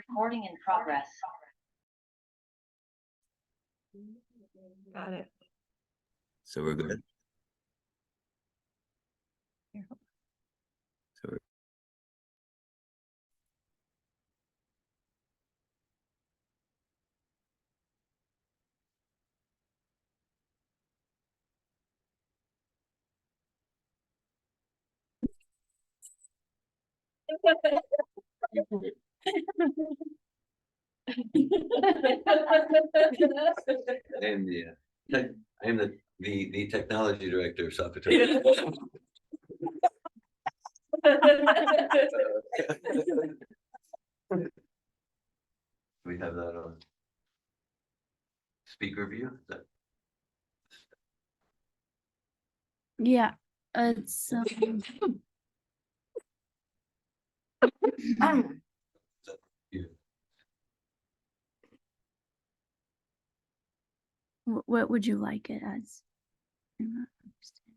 Recording in progress. Got it. So we're good. So I am the technology director of Satvatove. We have that on speaker view. Is that Yeah, it's you? what would you like it as? I'm not understanding.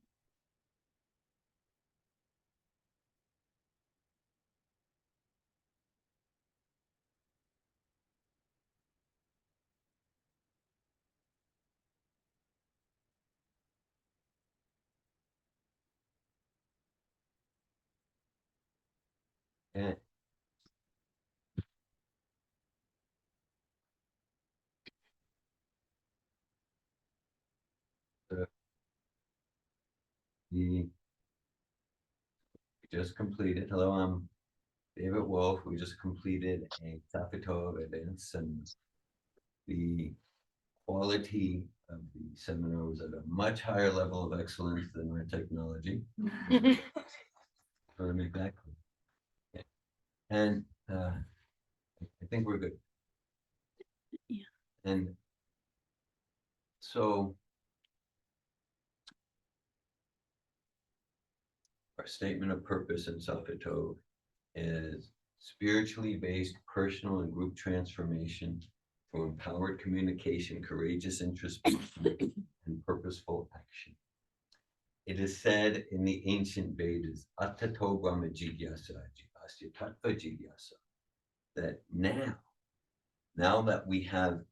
Yeah. We just completed. Hello, I'm David Wolf. We just completed a Satvatove Advanced Seminar. The quality of the seminar was at a much higher level of excellence than our technology. To make that clear. Yeah. And I think we're good. Yeah. And so our statement of purpose in Satvatove is spiritually based personal and group transformation through empowered communication, courageous introspection, and purposeful action. It is said in the ancient Vedas, Atato Brahma Jigyasa, Asya Tattva Jigyasa, that now that we have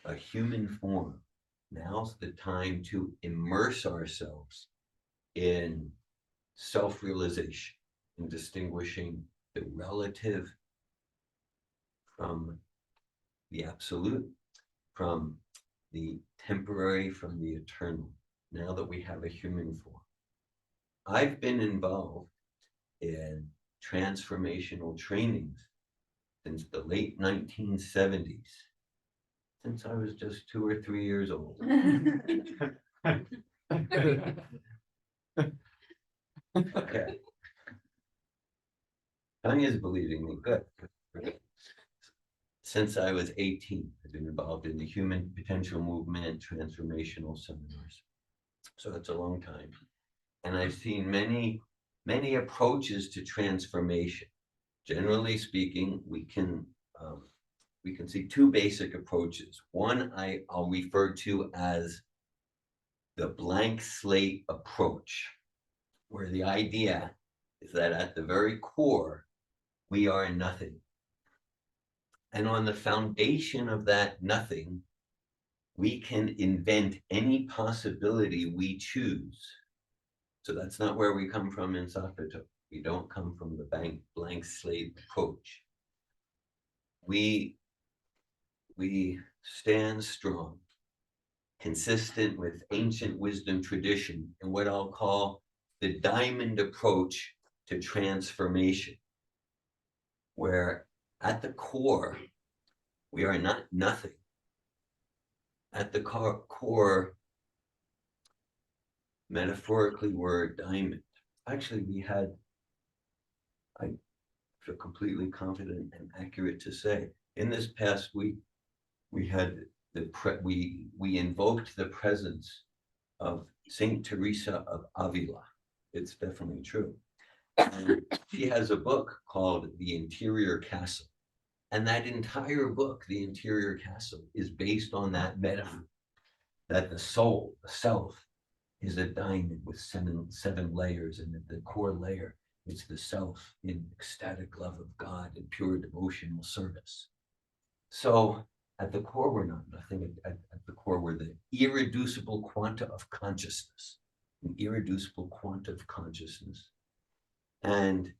a human form, now's the time to immerse ourselves in self-realization, in distinguishing the relative from the absolute, from the temporary from the eternal, now that we have a human form. I've been involved in transformational trainings since the late 1970s, since I was just 2 or 3 years old. Okay. Tanya's believing me. Good. Since I was 18, I've been involved in the human potential movement transformational seminars. So that's a long time. And I've seen many approaches to transformation. Generally speaking, we can see 2 basic approaches. One I'll refer to as the blank slate approach, where the idea is that at the very core, we are nothing. And on the foundation of that nothing, we can invent any possibility we choose. So that's not where we come from in Satvatove. We don't come from the blank slate approach. We stand strong, consistent with ancient wisdom tradition, and what I'll call the diamond approach to transformation, where at the core, we are not nothing. At the core, metaphorically, we're a diamond. Actually, I feel completely confident and accurate to say, in this past week, we had we invoked the presence of Saint Teresa of Avila. It's definitely true. And she has a book called The Interior Castle. And that entire book, The Interior Castle, is based on that metaphor, that the soul, the self, is a diamond with seven layers, and the core layer It's the self in ecstatic love of God and pure devotional service. So at the core, we're not nothing. At the core, we're the irreducible quanta of consciousness, an irreducible quanta of consciousness. And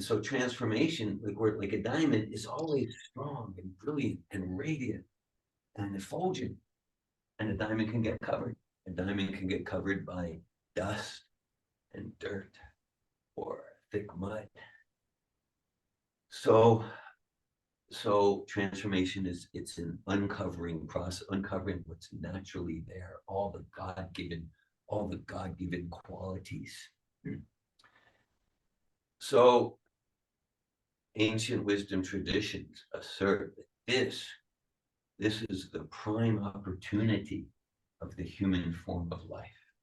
so transformation, like we're like a diamond, is always strong and brilliant and radiant and effulgent. And a diamond can get covered. A diamond can get covered by dust and dirt or thick mud. So transformation it's an uncovering process, uncovering what's naturally there, all the God-given qualities. So ancient wisdom traditions assert that this is the prime opportunity of the human form of life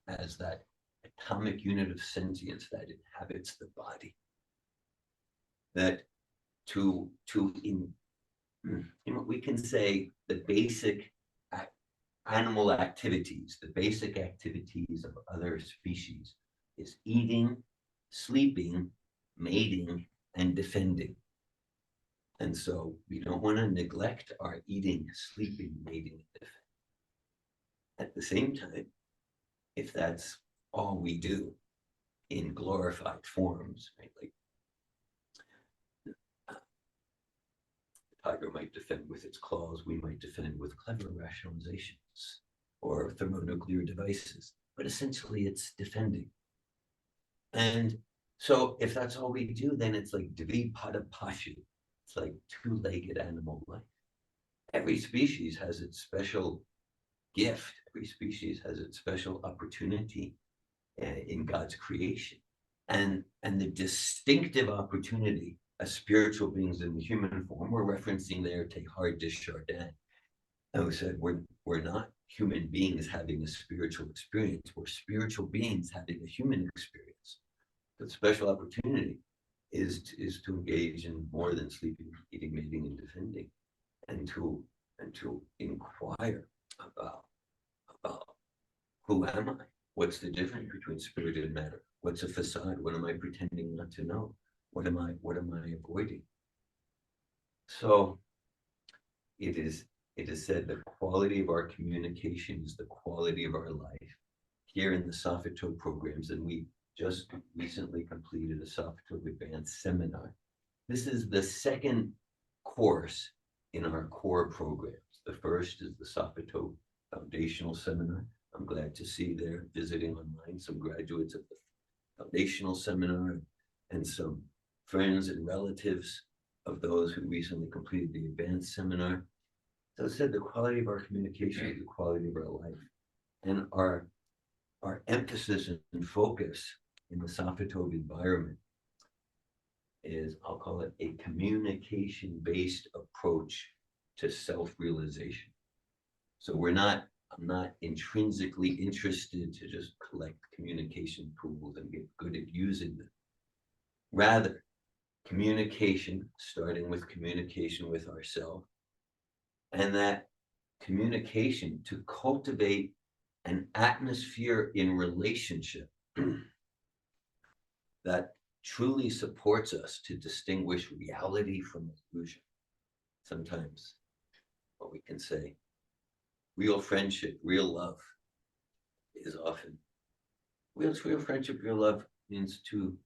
as that atomic unit of sentience that inhabits the body. That we can say the basic animal activities, the basic activities of other species is eating, sleeping, mating, and defending. And so we don't want to neglect our eating, sleeping, mating, and defending. At the same time, if that's all we do in glorified forms, right? Like tiger might defend with its claws, we might defend with clever rationalizations or thermonuclear devices, but essentially it's defending. And so if that's all we do, then it's like Dvipada Pashu. It's like two-legged animal life. Every species has its special gift. Every species has its special opportunity in God's creation. And the distinctive opportunity as spiritual beings in the human form, we're referencing there Teilhard de Chardin, who said we're not human beings having a spiritual experience, we're spiritual beings having a human experience. The special opportunity is to engage in more than sleeping, eating, mating, and defending, and to inquire about who am I? What's the difference between spirit and matter? What's a facade? What am I pretending not to know? What am I avoiding? So it is said the quality of our communication is the quality of our life. Here in the Satvatove programs, and we just recently completed a Satvatove Advanced Seminar. This is the second course in our core programs. The first is the Satvatove Foundational Seminar. I'm glad to see there visiting online some graduates of the Foundational Seminar and some friends and relatives of those who recently completed the Advanced Seminar. So I said the quality of our communication is the quality of our life. And our emphasis and focus in the Satvatove environment is, I'll call it a communication-based approach to self-realization. So I'm not intrinsically interested to just collect communication tools and get good at using them. Rather, communication, starting with communication with ourselves, and that communication to cultivate an atmosphere in relationship that truly supports us to distinguish reality from illusion. Sometimes what we can say, real friendship, real love is often, real friendship, real love means to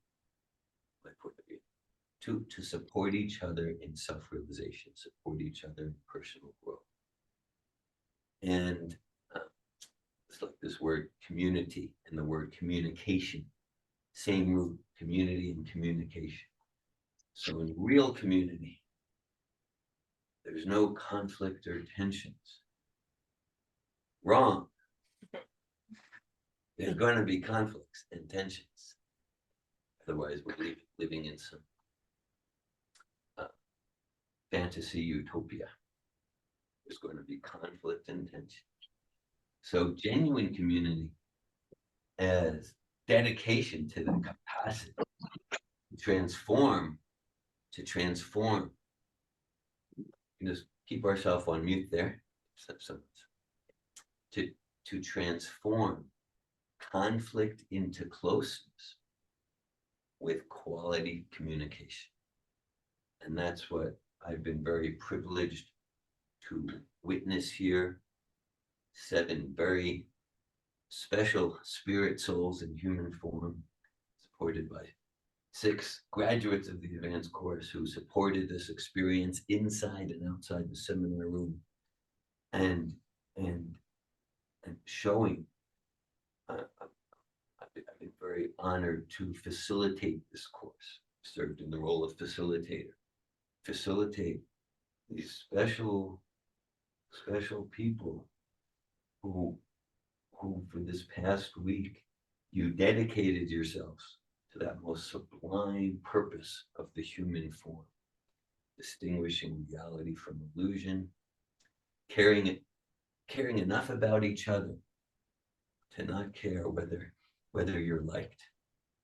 support each other in self-realization, support each other in personal growth. And it's like this word community and the word communication, same root, community and communication. So in real community, there's no conflict or tensions. Wrong. There's going to be conflicts and tensions. Otherwise, we're living in some fantasy utopia. There's going to be conflict and tension. So genuine community as dedication to the capacity to transform. Just keep ourselves on mute there. To transform conflict into closeness, with quality communication. And that's what I've been very privileged to witness here. 7 very special spirit souls in human form, supported by 6 graduates of the advanced course who supported this experience inside and outside the seminar room, and showing. I've been very honored to facilitate this course. Served in the role of facilitator. Facilitate these special people who for this past week, you dedicated yourselves to that most sublime purpose of the human form, distinguishing reality from illusion, caring enough about each other to not care whether you're liked.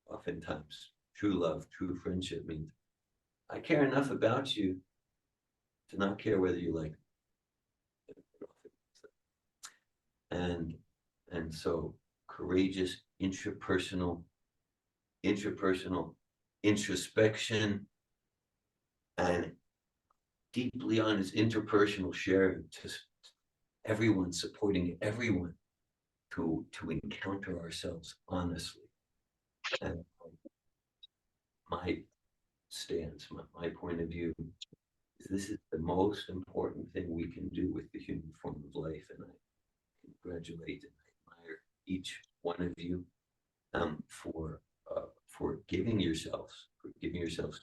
Oftentimes, true love, true friendship means I care enough about you to not care whether you like me. And so courageous intrapersonal introspection and deeply honest interpersonal sharing, just everyone supporting everyone to encounter ourselves honestly. And my stance, my point of view, is this is the most important thing we can do with the human form of life. And I congratulate and admire each one of you for giving yourselves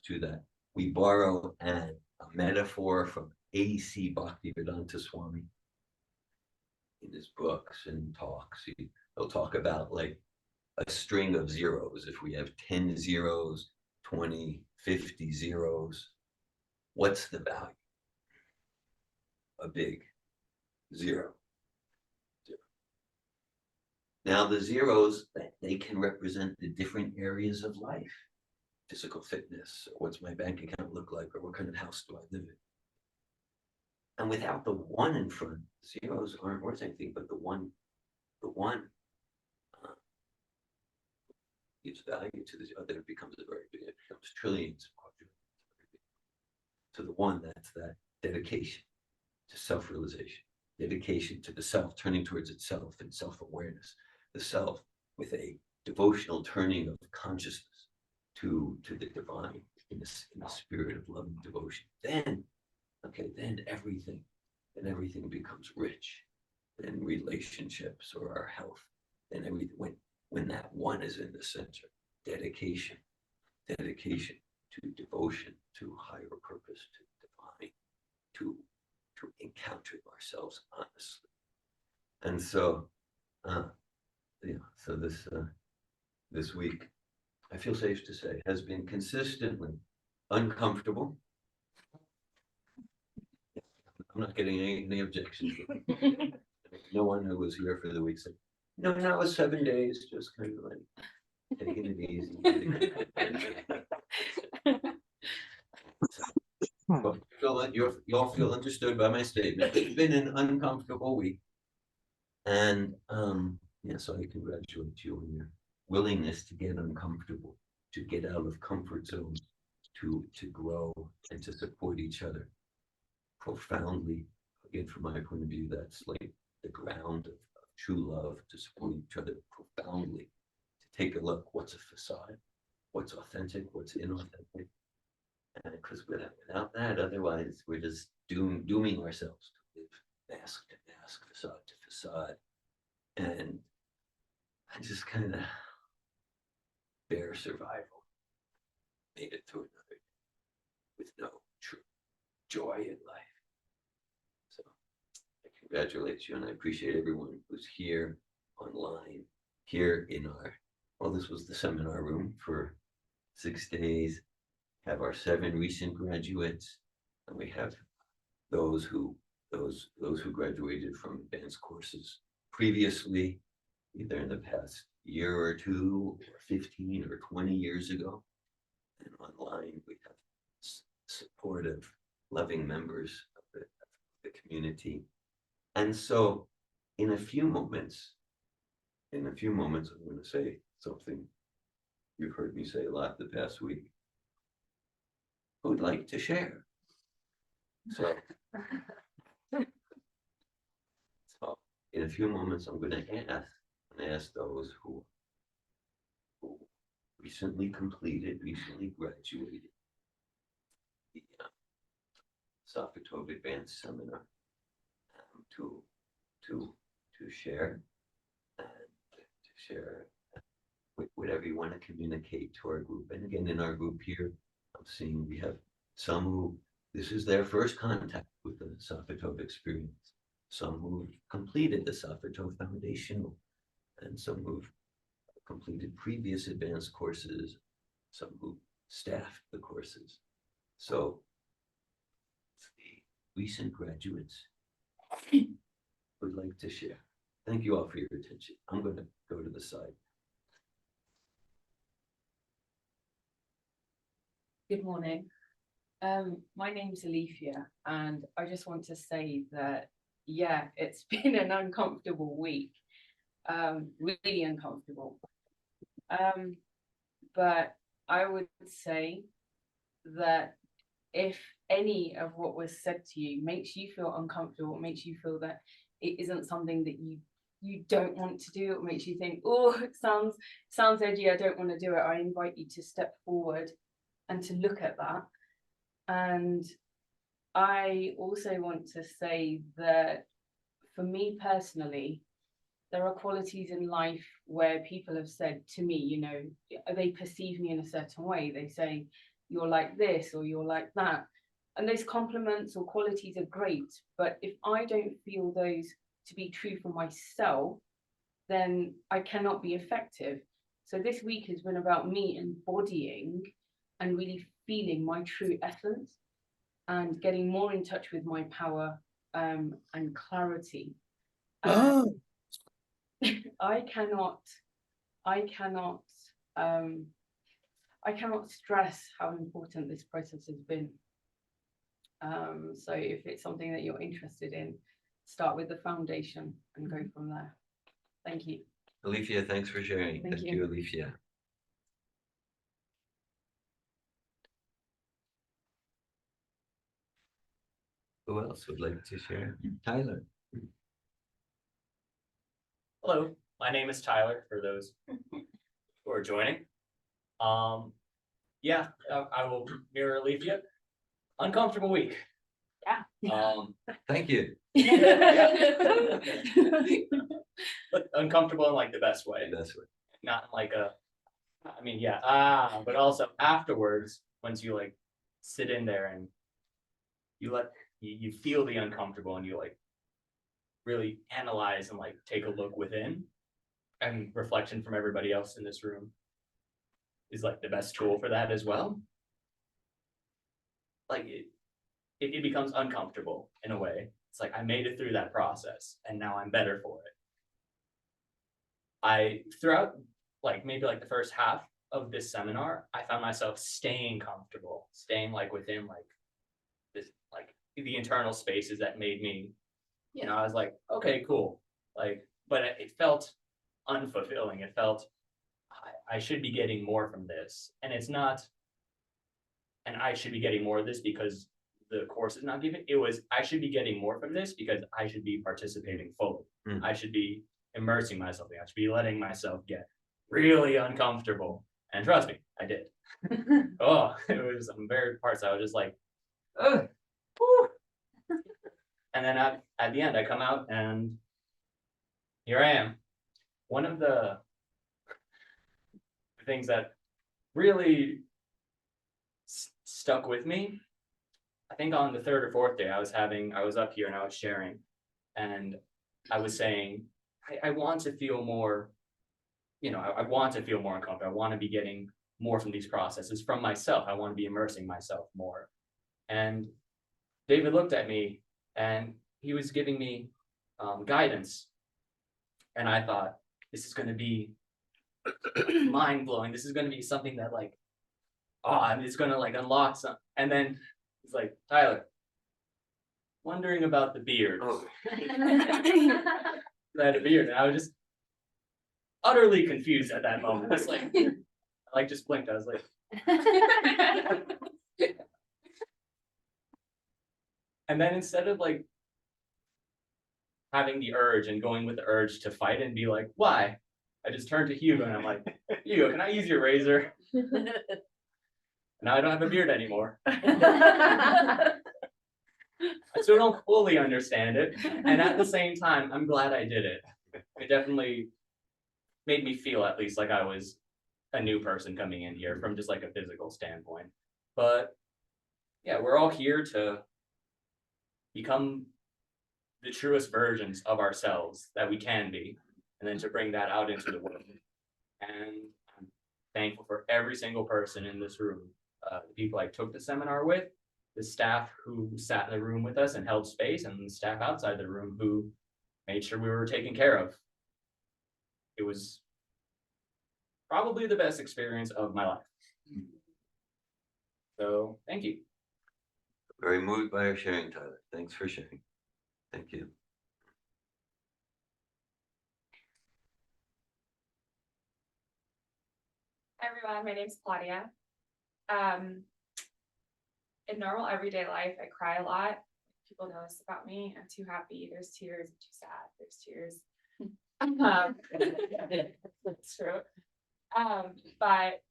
to that. We borrow a metaphor from A.C. Bhaktivedanta Swami in his books and talks. He'll talk about like a string of zeros. If we have 10 zeros, 20, 50 zeros, what's the value? A big zero. Now the zeros, they can represent the different areas of life. Physical fitness, or what's my bank account look like, or what kind of house do I live in? And without the 1 in front, zeros aren't worth anything, but the one gives value to the other. It becomes a very big, it becomes trillions of quadrillions. So the 1, that's that dedication to self-realization, dedication to the self, turning towards itself and self-awareness, the self with a devotional turning of consciousness to the divine in the spirit of loving devotion. Then everything becomes rich. Then relationships or our health, then everything, when that 1 is in the center, dedication to devotion, to higher purpose, to divine, to encountering ourselves honestly. And so, so this week, I feel safe to say, has been consistently uncomfortable. I'm not getting any objections. No one who was here for the week said, no, it was 7 days, just kind of like taking it easy. You all feel understood by my statement. It's been an uncomfortable week. And so I congratulate you on your willingness to get uncomfortable, to get out of comfort zones, to grow and to support each other profoundly. Again, from my point of view, that's like the ground of true love, to support each other profoundly, to take a look, what's a facade, what's authentic, what's inauthentic. And because without that, otherwise we're just dooming ourselves to live mask to mask, facade to facade. And I just kind of bare survival, made it through another day with no true joy in life. So I congratulate you, and I appreciate everyone who's here online, here in this was the seminar room for 6 days. Have our 7 recent graduates, and we have those who graduated from advanced courses previously, either in the past year or 2, or 15 or 20 years ago. And online, we have supportive, loving members of the community. And so in a few moments, I'm going to say something you've heard me say a lot the past week. Who'd like to share? So, in a few moments, I'm going to ask those who recently recently graduated the Satvatove Advanced Seminar to share whatever you want to communicate to our group. And again, in our group here, I'm seeing we have some who this is their first contact with the Satvatove experience, some who've completed the Satvatove Foundational, and some who've completed previous advanced courses, some who staffed the courses. So the recent graduates would like to share. Thank you all for your attention. I'm going to go to the side. Good morning. My name's Alethea, and I just want to say that, yeah, it's been an uncomfortable week, really uncomfortable. But I would say that if any of what was said to you makes you feel uncomfortable, makes you feel that it isn't something that you don't want to do, it makes you think, oh, it sounds edgy, I don't want to do it, I invite you to step forward and to look at that. And I also want to say that for me personally, there are qualities in life where people have said to me, you know, they perceive me in a certain way. They say, you're like this or you're like that. And those compliments or qualities are great. But if I don't feel those to be true for myself, then I cannot be effective. So this week has been about me embodying and really feeling my true essence and getting more in touch with my power and clarity. I cannot stress how important this process has been. So if it's something that you're interested in, start with the foundation and go from there. Thank you. Alethea, thanks for sharing. Thank you, Alethea. Who else would like to share? Tyler. Hello, my name is Tyler, for those who are joining. Yeah, I will mirror Alethea. Uncomfortable week. Yeah. Thank you. But uncomfortable in like the best way. That's what. Not like I mean, yeah, but also afterwards, once you like sit in there and you feel the uncomfortable and you like really analyze and like take a look within, and reflection from everybody else in this room is like the best tool for that as well. Like it becomes uncomfortable in a way. It's like I made it through that process and now I'm better for it. Throughout like maybe like the first half of this seminar, I found myself staying comfortable, staying like within like this, like the internal spaces that made me, you know, I was like, okay, cool. Like, but it felt unfulfilling. It felt I should be getting more from this. And it's not, and I should be getting more of this because the course is not given. It was, I should be getting more from this because I should be participating fully. I should be immersing myself. I should be letting myself get really uncomfortable. And trust me, I did. Oh, it was some very parts I was just like, ugh. And then at the end, I come out and here I am. One of the things that really stuck with me, I think on the third or fourth day, I was up here and I was sharing, and I was saying, I want to feel more, you know, I want to feel more uncomfortable. I want to be getting more from these processes from myself. I want to be immersing myself more. And David looked at me and he was giving me guidance. And I thought, this is going to be mind blowing. This is going to be something that like, oh, it's going to like unlock some. And then it's like, Tyler, wondering about the beard. Oh. I had a beard and I was just utterly confused at that moment. It's like, I like just blinked. I was like, and then instead of like having the urge and going with the urge to fight and be like, why? I just turned to Hugo and I'm like, Hugo, can I use your razor? Now I don't have a beard anymore. I still don't fully understand it. And at the same time, I'm glad I did it. It definitely made me feel at least like I was a new person coming in here from just like a physical standpoint. But yeah, we're all here to become the truest versions of ourselves that we can be, and then to bring that out into the world. And I'm thankful for every single person in this room, the people I took the seminar with, the staff who sat in the room with us and held space, and the staff outside the room who made sure we were taken care of. It was probably the best experience of my life. So thank you. Very moved by your sharing, Tyler. Thanks for sharing. Thank you. Hi everyone, my name's Claudia. In normal everyday life, I cry a lot. People know this about me. I'm too happy. There's tears. I'm too sad. There's tears. That's true. But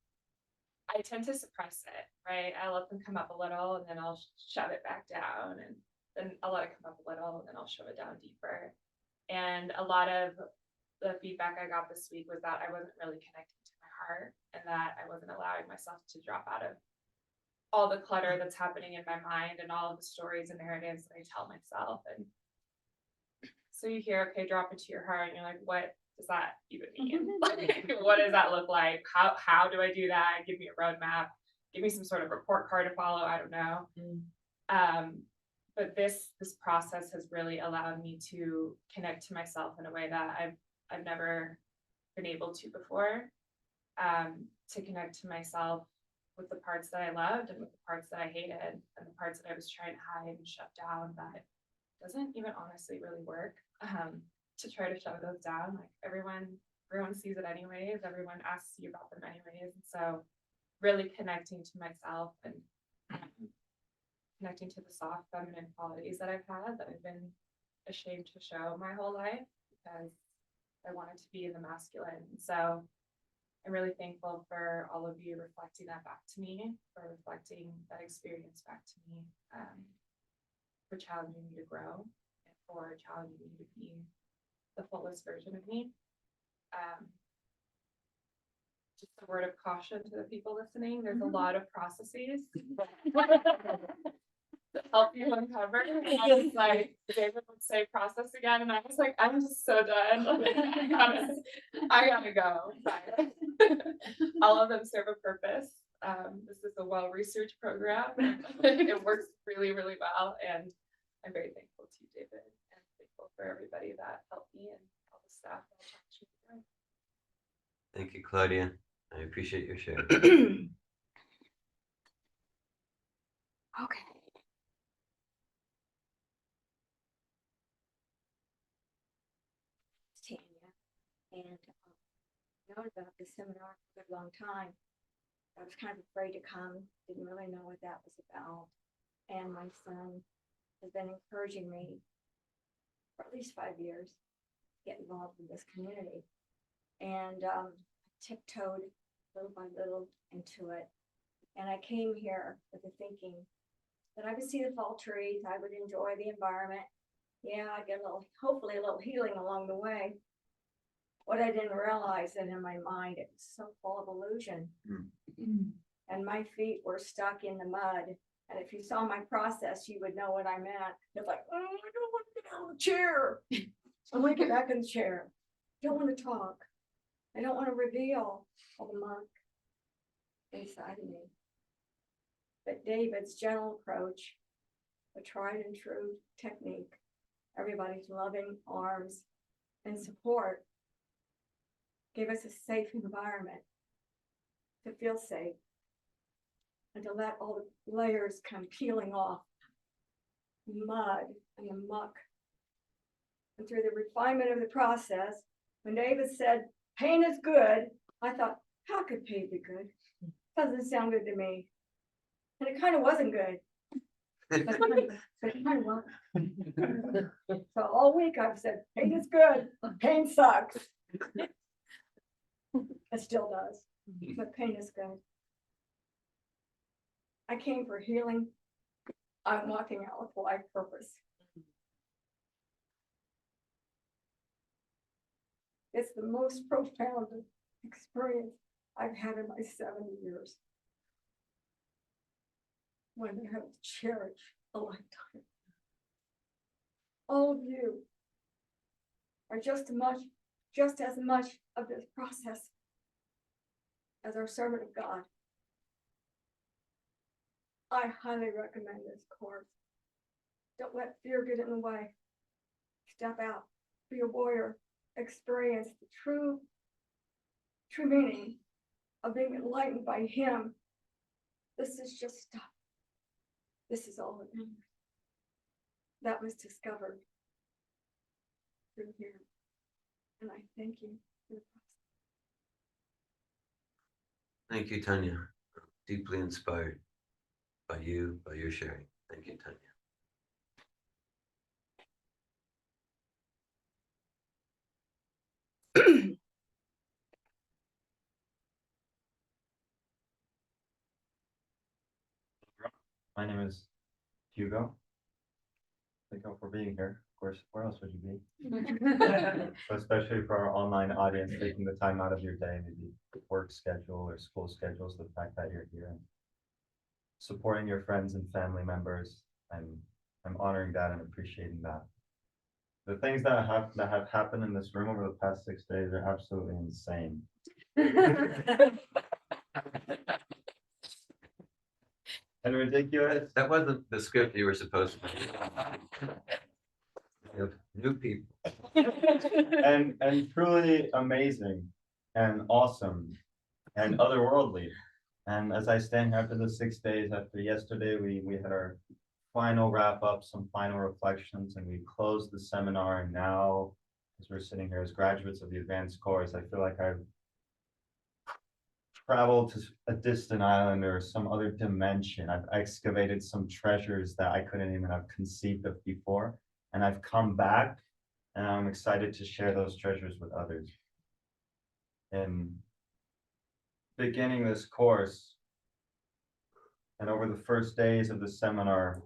I tend to suppress it, right? I let them come up a little and then I'll shove it back down, and then I'll let it come up a little and then I'll shove it down deeper. And a lot of the feedback I got this week was that I wasn't really connecting to my heart, and that I wasn't allowing myself to drop out of all the clutter that's happening in my mind and all of the stories and narratives that I tell myself. And so you hear, okay, drop into your heart, and you're like, what does that even mean? Like, what does that look like? How do I do that? Give me a roadmap, give me some sort of report card to follow. I don't know. But this process has really allowed me to connect to myself in a way that I've never been able to before. To connect to myself with the parts that I loved and with the parts that I hated and the parts that I was trying to hide and shut down that doesn't even honestly really work. To try to shove those down, like everyone sees it anyways, everyone asks you about them anyways. And so really connecting to myself and connecting to the soft feminine qualities that I've had that I've been ashamed to show my whole life because I wanted to be in the masculine. And so I'm really thankful for all of you reflecting that back to me, for reflecting that experience back to me, for challenging me to grow and for challenging me to be the fullest version of me. Just a word of caution to the people listening, there's a lot of processes to help you uncover. And I was like, David would say process again, and I was like, I'm just so done. I gotta go. But all of them serve a purpose. This is a well-researched program. It works really, really well, and I'm very thankful to you, David, and thankful for everybody that helped me and all the staff that helped me through. Thank you, Claudia. I appreciate your share. Okay. Tanya, and known about the seminar for a long time. I was kind of afraid to come, didn't really know what that was about. And my son has been encouraging me for at least 5 years to get involved in this community. And tiptoed little by little into it. And I came here with the thinking that I would see the fall trees, I would enjoy the environment. Yeah, I'd get hopefully a little healing along the way. What I didn't realize that in my mind, it was so full of illusion. And my feet were stuck in the mud. And if you saw my process, you would know what I meant. It's like, oh, I don't want to get out of the chair. I want to get back in the chair. I don't want to talk. I don't want to reveal all the muck inside of me. But David's gentle approach, a tried and true technique, everybody's loving arms and support gave us a safe environment to feel safe and to let all the layers come peeling off, mud and the muck. And through the refinement of the process, when David said, pain is good, I thought, how could pay be good? Doesn't sound good to me. And it kind of wasn't good. But it kind of was. So all week I've said, pain is good, pain sucks. It still does, but pain is good. I came for healing. I'm walking out with life purpose. It's the most profound experience I've had in my 70 years. One that I have to cherish a lifetime. All of you are just as much of this process as our servant of God. I highly recommend this course. Don't let fear get in the way. Step out, be a warrior, experience the true meaning of being enlightened by Him. This is just stuff. This is all that matters. That was discovered through here. And I thank you for the process. Thank you, Tanya. Deeply inspired by you, by your sharing. Thank you, Tanya. My name is Hugo. Thank you for being here. Of course, where else would you be? So especially for our online audience, taking the time out of your day, maybe work schedule or school schedules, the fact that you're here and supporting your friends and family members. I'm honoring that and appreciating that. The things that have happened in this room over the past 6 days are absolutely insane. And ridiculous. That wasn't the script you were supposed to. You have new people. and truly amazing and awesome and otherworldly. And as I stand here after the 6 days, after yesterday, we had our final wrap up, some final reflections, and we closed the seminar. And now, as we're sitting here as graduates of the advanced course, I feel like I've traveled to a distant island or some other dimension. I've excavated some treasures that I couldn't even have conceived of before. And I've come back and I'm excited to share those treasures with others. In beginning this course and over the first days of the seminar,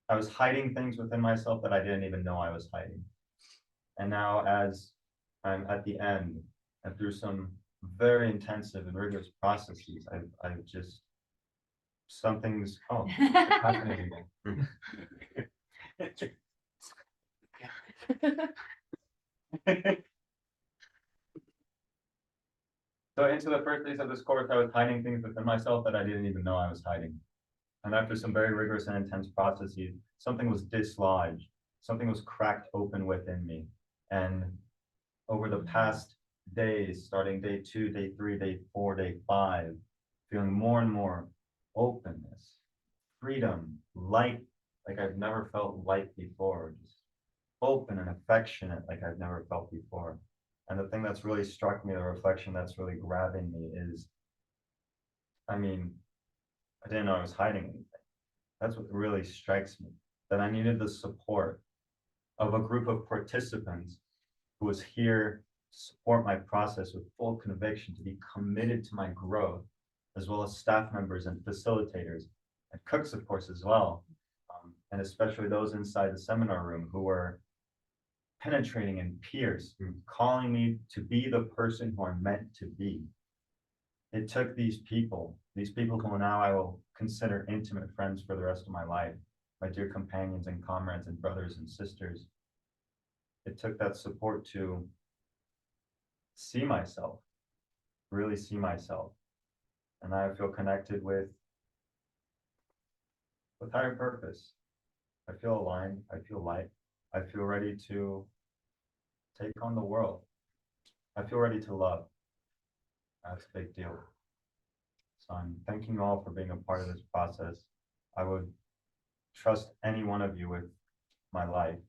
I was hiding things within myself that I didn't even know I was hiding. And now as I'm at the end and through some very intensive and rigorous processes, I've just, something's, oh, it's happening again. So into the first days of this course, I was hiding things within myself that I didn't even know I was hiding. And after some very rigorous and intense processes, something was dislodged, something was cracked open within me. And over the past days, starting day 2, day 3, day 4, day 5, feeling more and more openness, freedom, light, like I've never felt light before, just open and affectionate like I've never felt before. And the thing that's really struck me, the reflection that's really grabbing me is, I mean, I didn't know I was hiding anything. That's what really strikes me, that I needed the support of a group of participants who was here to support my process with full conviction, to be committed to my growth, as well as staff members and facilitators and cooks, of course, as well. And especially those inside the seminar room who were penetrating and pierced, calling me to be the person who I'm meant to be. It took these people who now I will consider intimate friends for the rest of my life, my dear companions and comrades and brothers and sisters. It took that support to see myself, really see myself. And I feel connected with higher purpose. I feel aligned, I feel light, I feel ready to take on the world. I feel ready to love. That's a big deal. So I'm thanking you all for being a part of this process. I would trust any one of you with my life,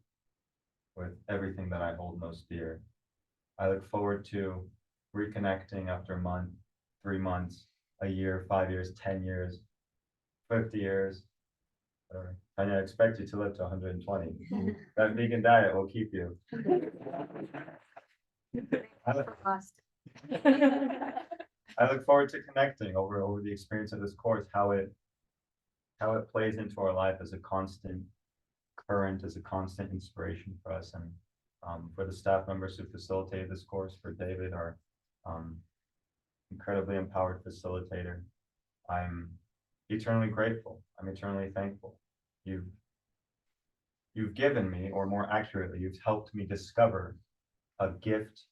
with everything that I hold most dear. I look forward to reconnecting after a month, 3 months, a year, 5 years, 10 years, 50 years. Whatever. And I expect you to live to 120. That vegan diet will keep you. I look forward to connecting over the experience of this course, how it plays into our life as a constant current, as a constant inspiration for us, and for the staff members who facilitated this course, for David, our incredibly empowered facilitator. I'm eternally grateful. I'm eternally thankful. You've given me, or more accurately, you've helped me discover a gift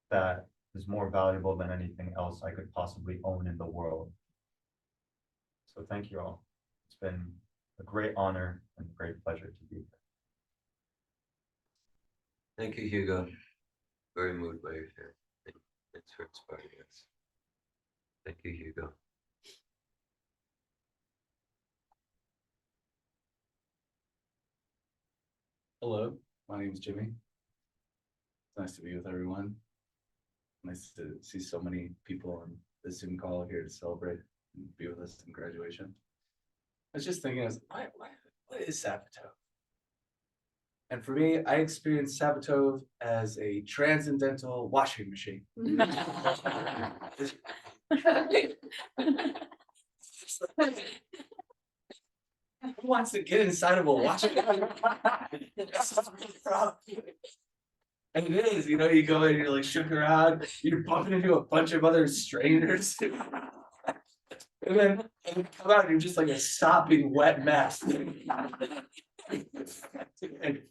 that is more valuable than anything else I could possibly own in the world. So thank you all. It's been a great honor and a great pleasure to be here. Thank you, Hugo. Very moved by your share. Thanks for inspiring us. Thank you, Hugo. Hello, my name is Jimmy. It's nice to be with everyone. Nice to see so many people on the Zoom call here to celebrate and be with us in graduation. I was just thinking, what is Satvatove? And for me, I experienced Satvatove as a transcendental washing machine. Who wants to get inside of a washing machine? And it is, you know, you go and you're like shook around, you're bumping into a bunch of other strangers. And then you come out and you're just like a sopping wet mess.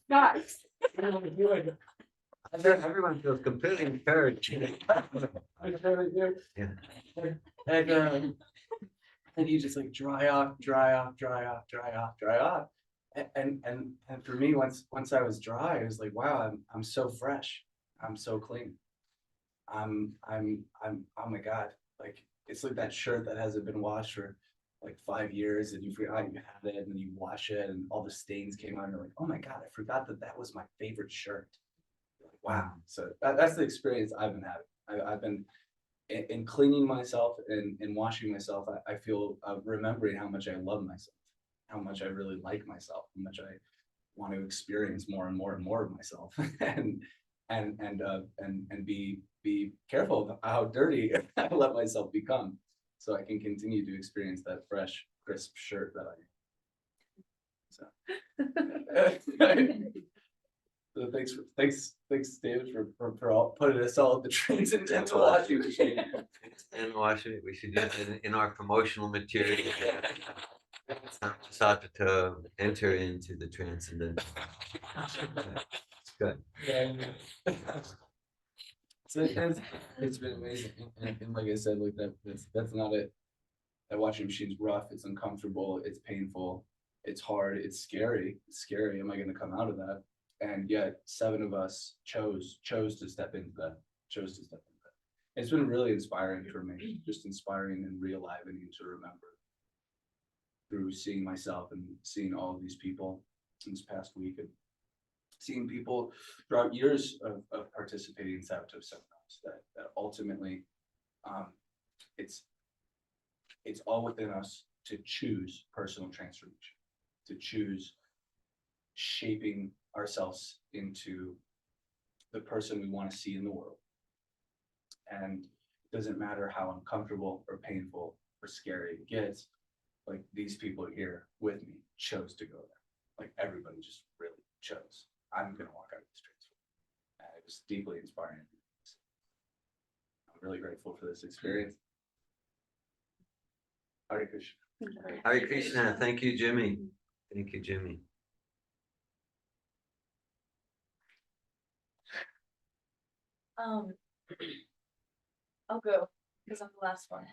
Guys. Everyone feels completely encouraged. Yeah. And you just like dry off. And for me, once I was dry, I was like, wow, I'm so fresh. I'm so clean. I'm oh my God, like it's like that shirt that hasn't been washed for like 5 years and you forgot you had it and then you wash it and all the stains came out and you're like, oh my God, I forgot that was my favorite shirt. You're like, wow. So that's the experience I've been having. I've been in cleaning myself and washing myself. I feel remembering how much I love myself, how much I really like myself, how much I want to experience more and more and more of myself, and be careful of how dirty I let myself become, so I can continue to experience that fresh, crisp shirt that I am. So thanks, David, for all putting us all at the transcendental washing machine. And washing it, we should use it in our promotional material. Satvatove, enter into the transcendental. It's good. Yeah. So it's been amazing, and like I said, like that's not it. That washing machine's rough. It's uncomfortable. It's painful. It's hard. It's scary. It's scary. Am I going to come out of that? And yet, 7 of us chose to step into that. It's been really inspiring for me. Just inspiring and re-alivening to remember through seeing myself and seeing all of these people in this past week, and seeing people throughout years of participating in Satvatove seminars that ultimately it's all within us to choose personal transformation, to choose shaping ourselves into the person we want to see in the world. And it doesn't matter how uncomfortable or painful or scary it gets, like these people here with me chose to go there. Like everybody just really chose. I'm gonna walk out of this transformation. And it was deeply inspiring. I'm really grateful for this experience. Hare Krishna. Hare Krishna. Thank you, Jimmy. Thank you, Jimmy. I'll go because I'm the last one.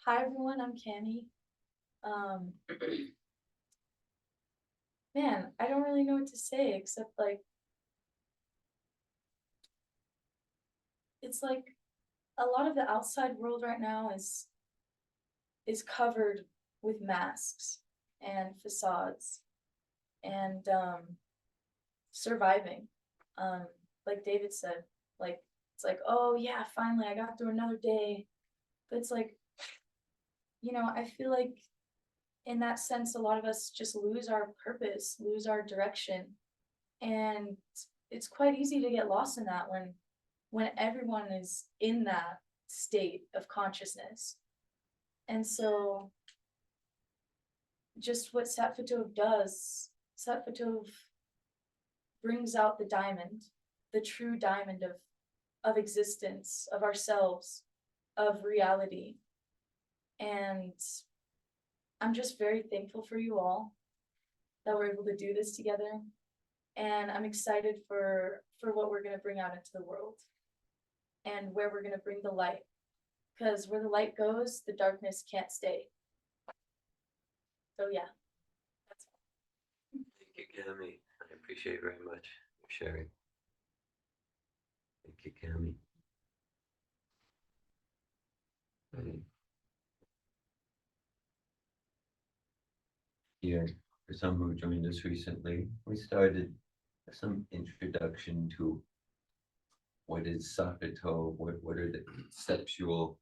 Hi everyone, I'm Cami. Man, I don't really know what to say except like it's like a lot of the outside world right now is covered with masks and facades, and surviving. Like David said, like, it's like, oh yeah, finally I got through another day. But it's like, I feel like in that sense, a lot of us just lose our purpose, lose our direction. And it's quite easy to get lost in that when everyone is in that state of consciousness. And so just what Satvatove does, Satvatove brings out the diamond, the true diamond of existence, of ourselves, of reality. And I'm just very thankful for you all that we're able to do this together. And I'm excited for what we're going to bring out into the world and where we're going to bring the light. Because where the light goes, the darkness can't stay. So yeah, that's all. Thank you, Cami. I appreciate very much your sharing. Thank you, Cami. Here, for some who joined us recently, we started some introduction to what is Satvatove, what are the conceptual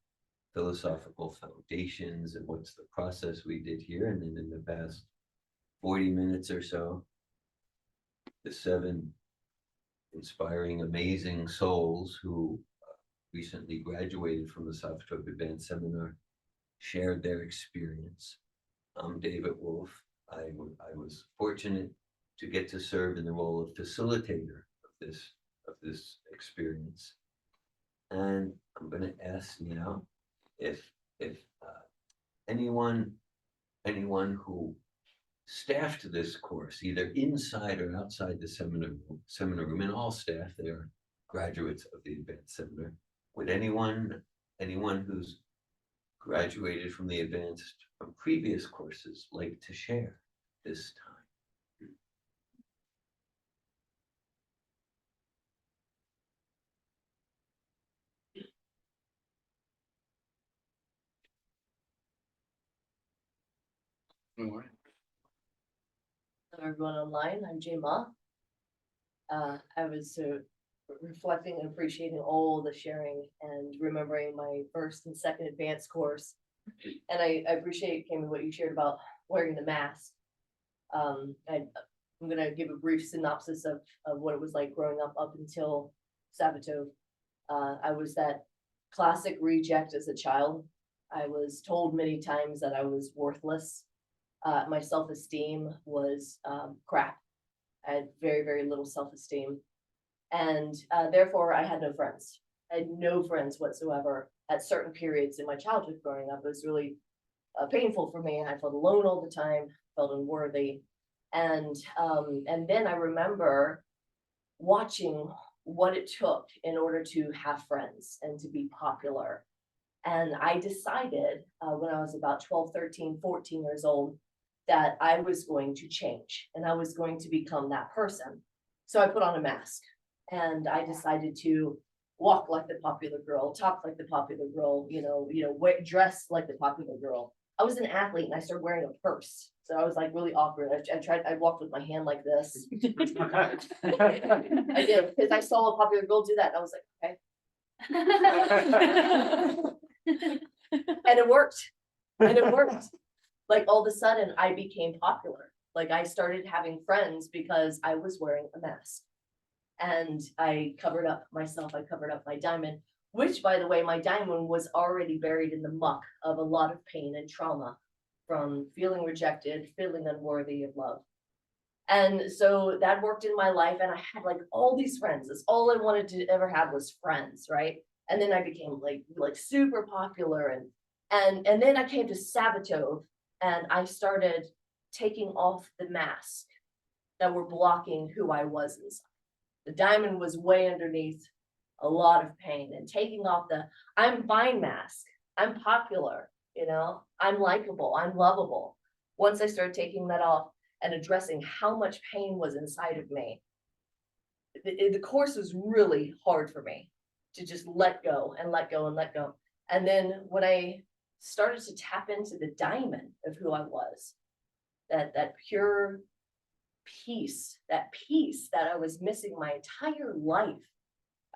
philosophical foundations, and what's the process we did here. And then in the past 40 minutes or so, the 7 inspiring, amazing souls who recently graduated from the Satvatove Advanced Seminar shared their experience. I'm David Wolf. I was fortunate to get to serve in the role of facilitator of this experience. And I'm going to ask now if anyone who staffed this course, either inside or outside the seminar room, and all staff, they are graduates of the advanced seminar, would anyone who's graduated from the advanced from previous courses like to share this time? Alright. Hello, everyone online. I'm Jay Ma. I was reflecting and appreciating all the sharing and remembering my first and second advanced course. And I appreciate, Cami, what you shared about wearing the mask. I'm going to give a brief synopsis of what it was like growing up until Satvatove. I was that classic reject as a child. I was told many times that I was worthless. My self-esteem was crap. I had very, very little self-esteem. And therefore, I had no friends. I had no friends whatsoever at certain periods in my childhood growing up. It was really painful for me. I felt alone all the time, felt unworthy. And then I remember watching what it took in order to have friends and to be popular. And I decided when I was about 12, 13, 14 years old, that I was going to change and I was going to become that person. So I put on a mask and I decided to walk like the popular girl, talk like the popular girl, dress like the popular girl. I was an athlete and I started wearing a purse. So I was like really awkward. I walked with my hand like this. I did, because I saw a popular girl do that and I was like, okay. And it worked. Like all of a sudden I became popular. Like I started having friends because I was wearing a mask. And I covered up myself, I covered up my diamond, which, by the way, my diamond was already buried in the muck of a lot of pain and trauma from feeling rejected, feeling unworthy of love. And so that worked in my life, and I had like all these friends. That's all I wanted to ever have was friends, right? And then I became like super popular, and then I came to Satvatove, and I started taking off the mask that were blocking who I was inside. The diamond was way underneath a lot of pain, and taking off the I'm fine mask. I'm popular, I'm likable, I'm lovable. Once I started taking that off and addressing how much pain was inside of me, the course was really hard for me to just let go and let go and let go. And then when I started to tap into the diamond of who I was, that pure peace that I was missing my entire life.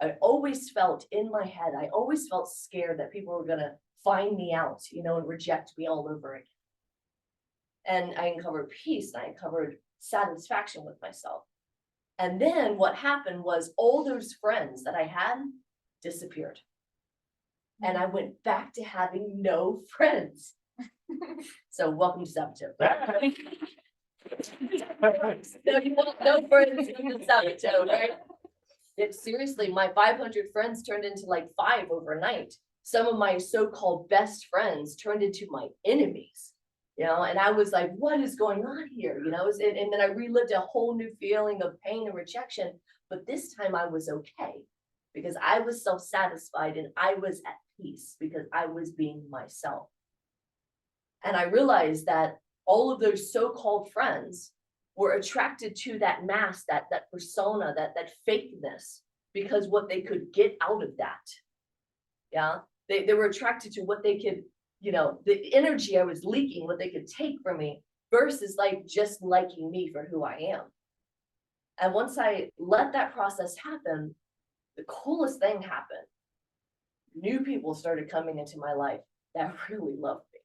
I always felt in my head, I always felt scared that people were gonna find me out, you know, and reject me all over again. And I uncovered peace and I uncovered satisfaction with myself. And then what happened was all those friends that I had disappeared. And I went back to having no friends. So welcome to Satvatove. No, you want no friends in the Satvatove, right? Seriously, my 500 friends turned into like 5 overnight. Some of my so-called best friends turned into my enemies, you know, and I was like, what is going on here? You know, and then I relived a whole new feeling of pain and rejection, but this time I was okay because I was self-satisfied and I was at peace because I was being myself. And I realized that all of those so-called friends were attracted to that mask, that persona, that fakeness, because what they could get out of that. Yeah, they were attracted to what they could, you know, the energy I was leaking, what they could take from me, versus like just liking me for who I am. And once I let that process happen, the coolest thing happened. New people started coming into my life that really loved me.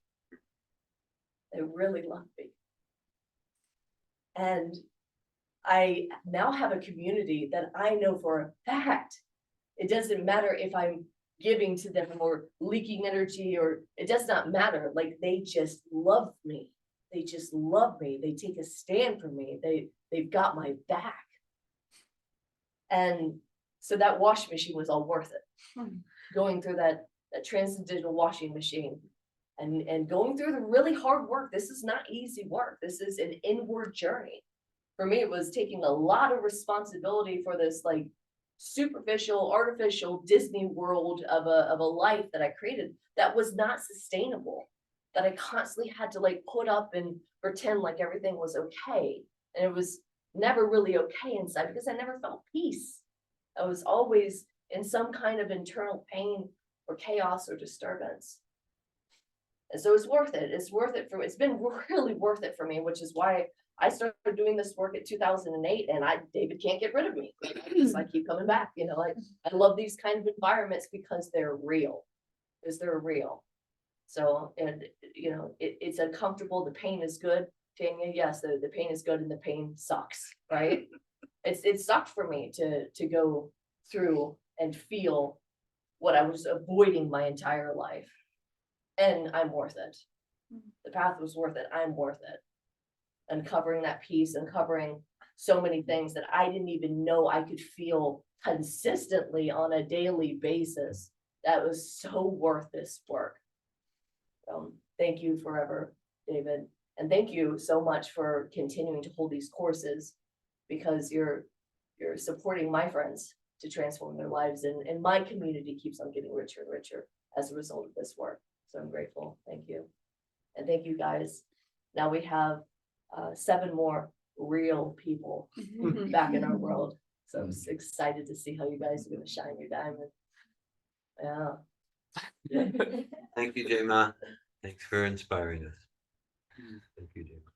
They really loved me. And I now have a community that I know for a fact, it doesn't matter if I'm giving to them or leaking energy, or it does not matter. Like they just love me. They just love me. They take a stand for me. They've got my back. And so that washing machine was all worth it. Going through that transcendental washing machine and going through the really hard work. This is not easy work. This is an inward journey. For me, it was taking a lot of responsibility for this like superficial, artificial Disney world of a life that I created that was not sustainable, that I constantly had to like put up and pretend like everything was okay. And it was never really okay inside because I never felt peace. I was always in some kind of internal pain or chaos or disturbance. And so it's worth it. It's worth it it's been really worth it for me, which is why I started doing this work in 2008 and David can't get rid of me. I keep coming back, you know, like I love these kind of environments because they're real, So, and you know, it's uncomfortable. The pain is good. Tanya, yes, the pain is good and the pain sucks, right? It sucked for me to go through and feel what I was avoiding my entire life. And I'm worth it. The path was worth it. I'm worth it. Uncovering that peace, uncovering so many things that I didn't even know I could feel consistently on a daily basis. That was so worth this work. Thank you forever, David. And thank you so much for continuing to hold these courses because you're supporting my friends to transform their lives and my community keeps on getting richer and richer as a result of this work. So I'm grateful. Thank you. And thank you guys. Now we have 7 more real people back in our world. So I'm excited to see how you guys are going to shine your diamond. Yeah. Thank you, Jema. Thanks for inspiring us. Thank you, Jema.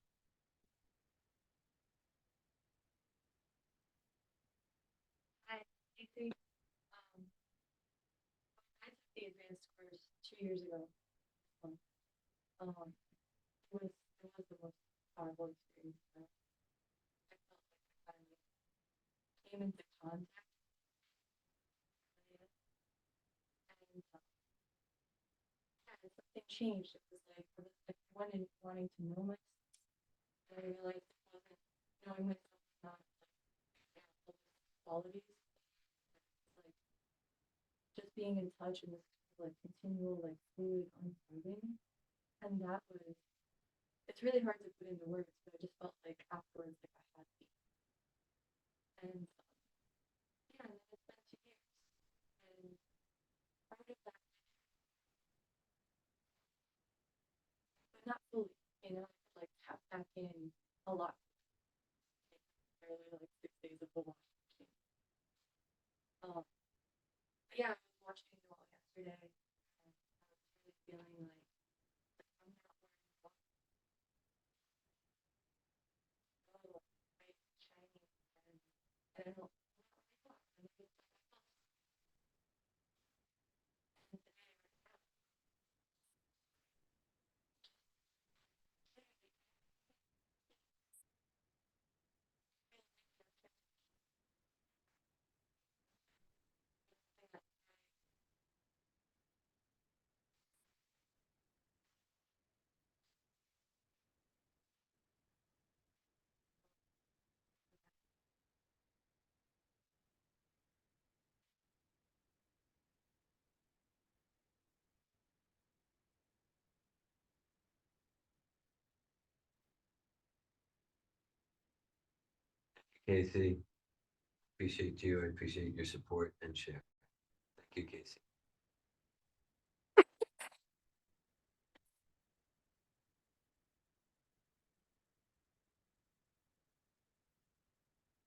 I think I took the advanced course 2 years ago. It was the most powerful experience. I felt like I finally came into contact with it, and yeah, something changed. It was like I was like wanting to know myself, and I realized it wasn't knowing myself was not like qualities. It's like just being in touch and this like continual like fluid unfolding, and that was. It's really hard to put into words, but I just felt like afterwards, like I had peace. And yeah, and then it's been 2 years. And part of that, but not fully, you know, I could like tap back in a lot. Barely like 6 days of the washing machine. But yeah, I was watching you all yesterday, and I was really feeling like I'm not wearing Casey, appreciate you. I appreciate your support and share. Thank you, Casey.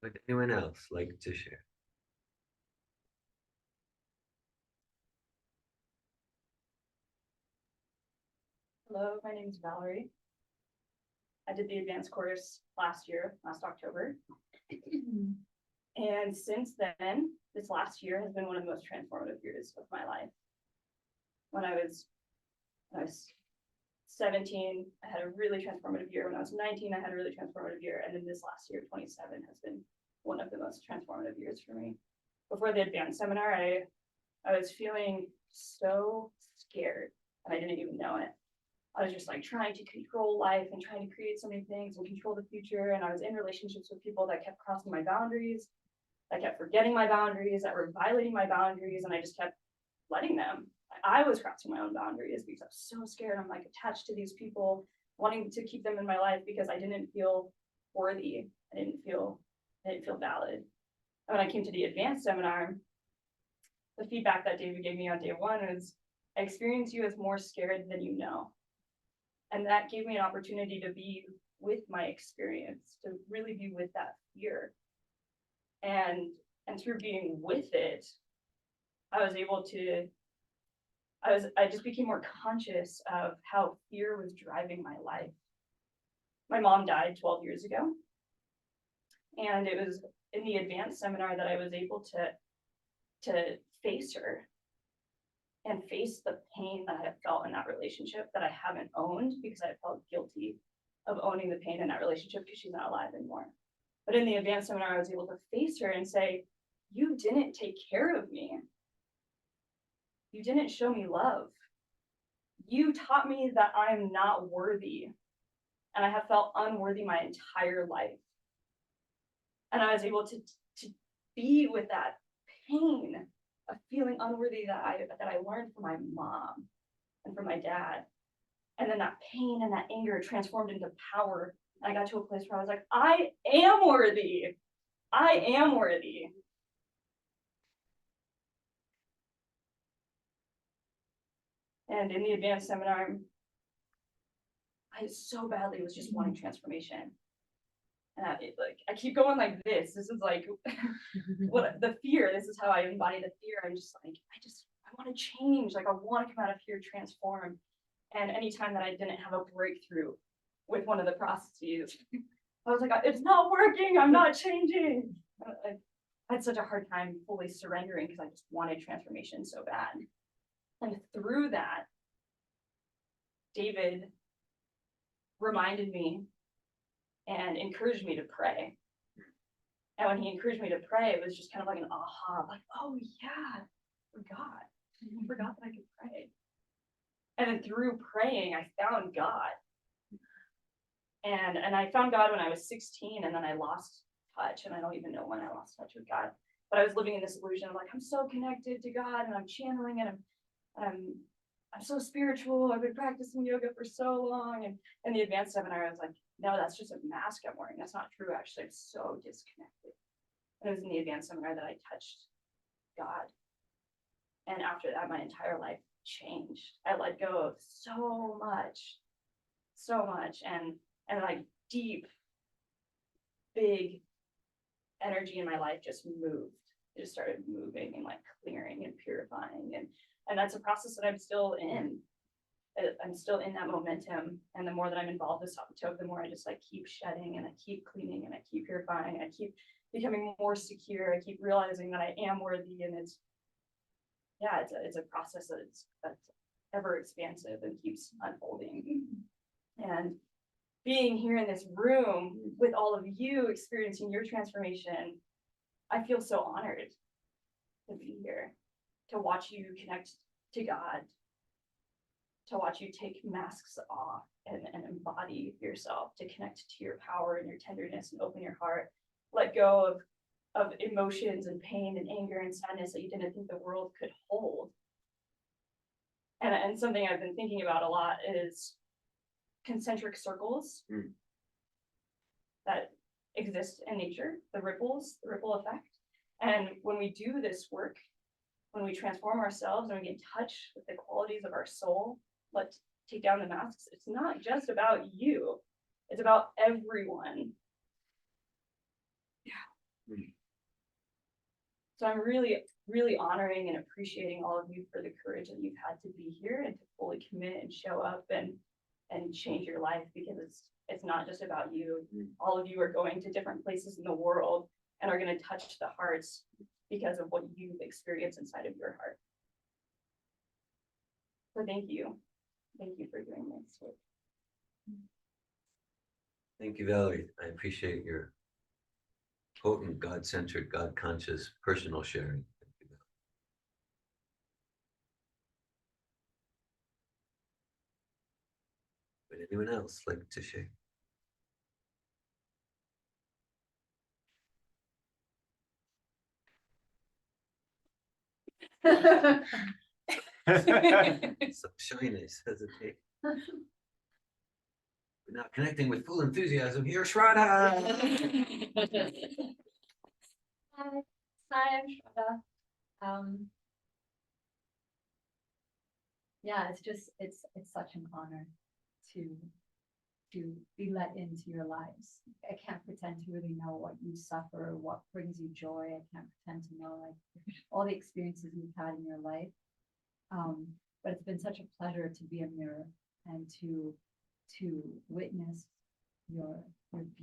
Would anyone else like to share? Hello, my name is Valerie. I did the advanced course last October. And since then, this last year has been one of the most transformative years of my life. When I was 17, I had a really transformative year. When I was 19, I had a really transformative year. And then this last year, 27, has been one of the most transformative years for me. Before the advanced seminar, I was feeling so scared and I didn't even know it. I was just like trying to control life and trying to create so many things and control the future. And I was in relationships with people that kept crossing my boundaries, that kept forgetting my boundaries, that were violating my boundaries. And I just kept letting them. I was crossing my own boundaries because I was so scared. I'm like attached to these people, wanting to keep them in my life because I didn't feel worthy. I didn't feel valid. And when I came to the advanced seminar, the feedback that David gave me on day one is, I experience you as more scared than you know. And that gave me an opportunity to be with my experience, to really be with that fear. And through being with it, I just became more conscious of how fear was driving my life. My mom died 12 years ago. And it was in the advanced seminar that I was able to face her and face the pain that I had felt in that relationship that I haven't owned because I felt guilty of owning the pain in that relationship because she's not alive anymore. But in the advanced seminar, I was able to face her and say, you didn't take care of me. You didn't show me love. You taught me that I'm not worthy. And I have felt unworthy my entire life. And I was able to be with that pain of feeling unworthy that I learned from my mom and from my dad. And then that pain and that anger transformed into power. And I got to a place where I was like, I am worthy. I am worthy. And in the advanced seminar, I so badly was just wanting transformation. And I keep going like this. This is like what the fear. This is how I embody the fear. I'm just like, I want to change. Like I want to come out of here transformed. And anytime that I didn't have a breakthrough with one of the processes, I was like, it's not working. I'm not changing. I had such a hard time fully surrendering because I just wanted transformation so bad. And through that, David reminded me and encouraged me to pray. And when he encouraged me to pray, it was just kind of like an aha, like, oh yeah, I forgot that I could pray. And then through praying, I found God. And I found God when I was 16, and then I lost touch, and I don't even know when I lost touch with God. But I was living in this illusion of like, I'm so connected to God, and I'm channeling, and I'm so spiritual. I've been practicing yoga for so long. And in the advanced seminar, I was like, no, that's just a mask I'm wearing. That's not true. Actually, I'm so disconnected. And it was in the advanced seminar that I touched God. And after that, my entire life changed. I let go of so much, and like deep, big energy in my life just moved. It just started moving and like clearing and purifying. And that's a process that I'm still in. I'm still in that momentum. And the more that I'm involved with Satvatove, the more I just like keep shedding and I keep cleaning and I keep purifying. And I keep becoming more secure. I keep realizing that I am worthy. And it's a process that's ever expansive and keeps unfolding. And being here in this room with all of you experiencing your transformation, I feel so honored to be here, to watch you connect to God, to watch you take masks off and embody yourself, to connect to your power and your tenderness and open your heart, let go of emotions and pain and anger and sadness that you didn't think the world could hold. And something I've been thinking about a lot is concentric circles. That exist in nature, the ripple effect. And when we do this work, when we transform ourselves and we get in touch with the qualities of our soul, let's take down the masks. It's not just about you, it's about everyone. Yeah. So I'm really, really honoring and appreciating all of you for the courage that you've had to be here and to fully commit and show up and change your life, because it's not just about you. All of you are going to different places in the world and are going to touch the hearts because of what you've experienced inside of your heart. So thank you. Thank you for doing this work. Thank you, Valerie. I appreciate your potent, God-centered, God-conscious, personal sharing. Thank you, Valerie. Would anyone else like to share? Some shyness, hesitate. We're now connecting with full enthusiasm here, Shraddha. Hi, I'm Shraddha. Yeah, it's such an honor to be let into your lives. I can't pretend to really know what you suffer, what brings you joy. I can't pretend to know like all the experiences you've had in your life. But it's been such a pleasure to be a mirror and to witness your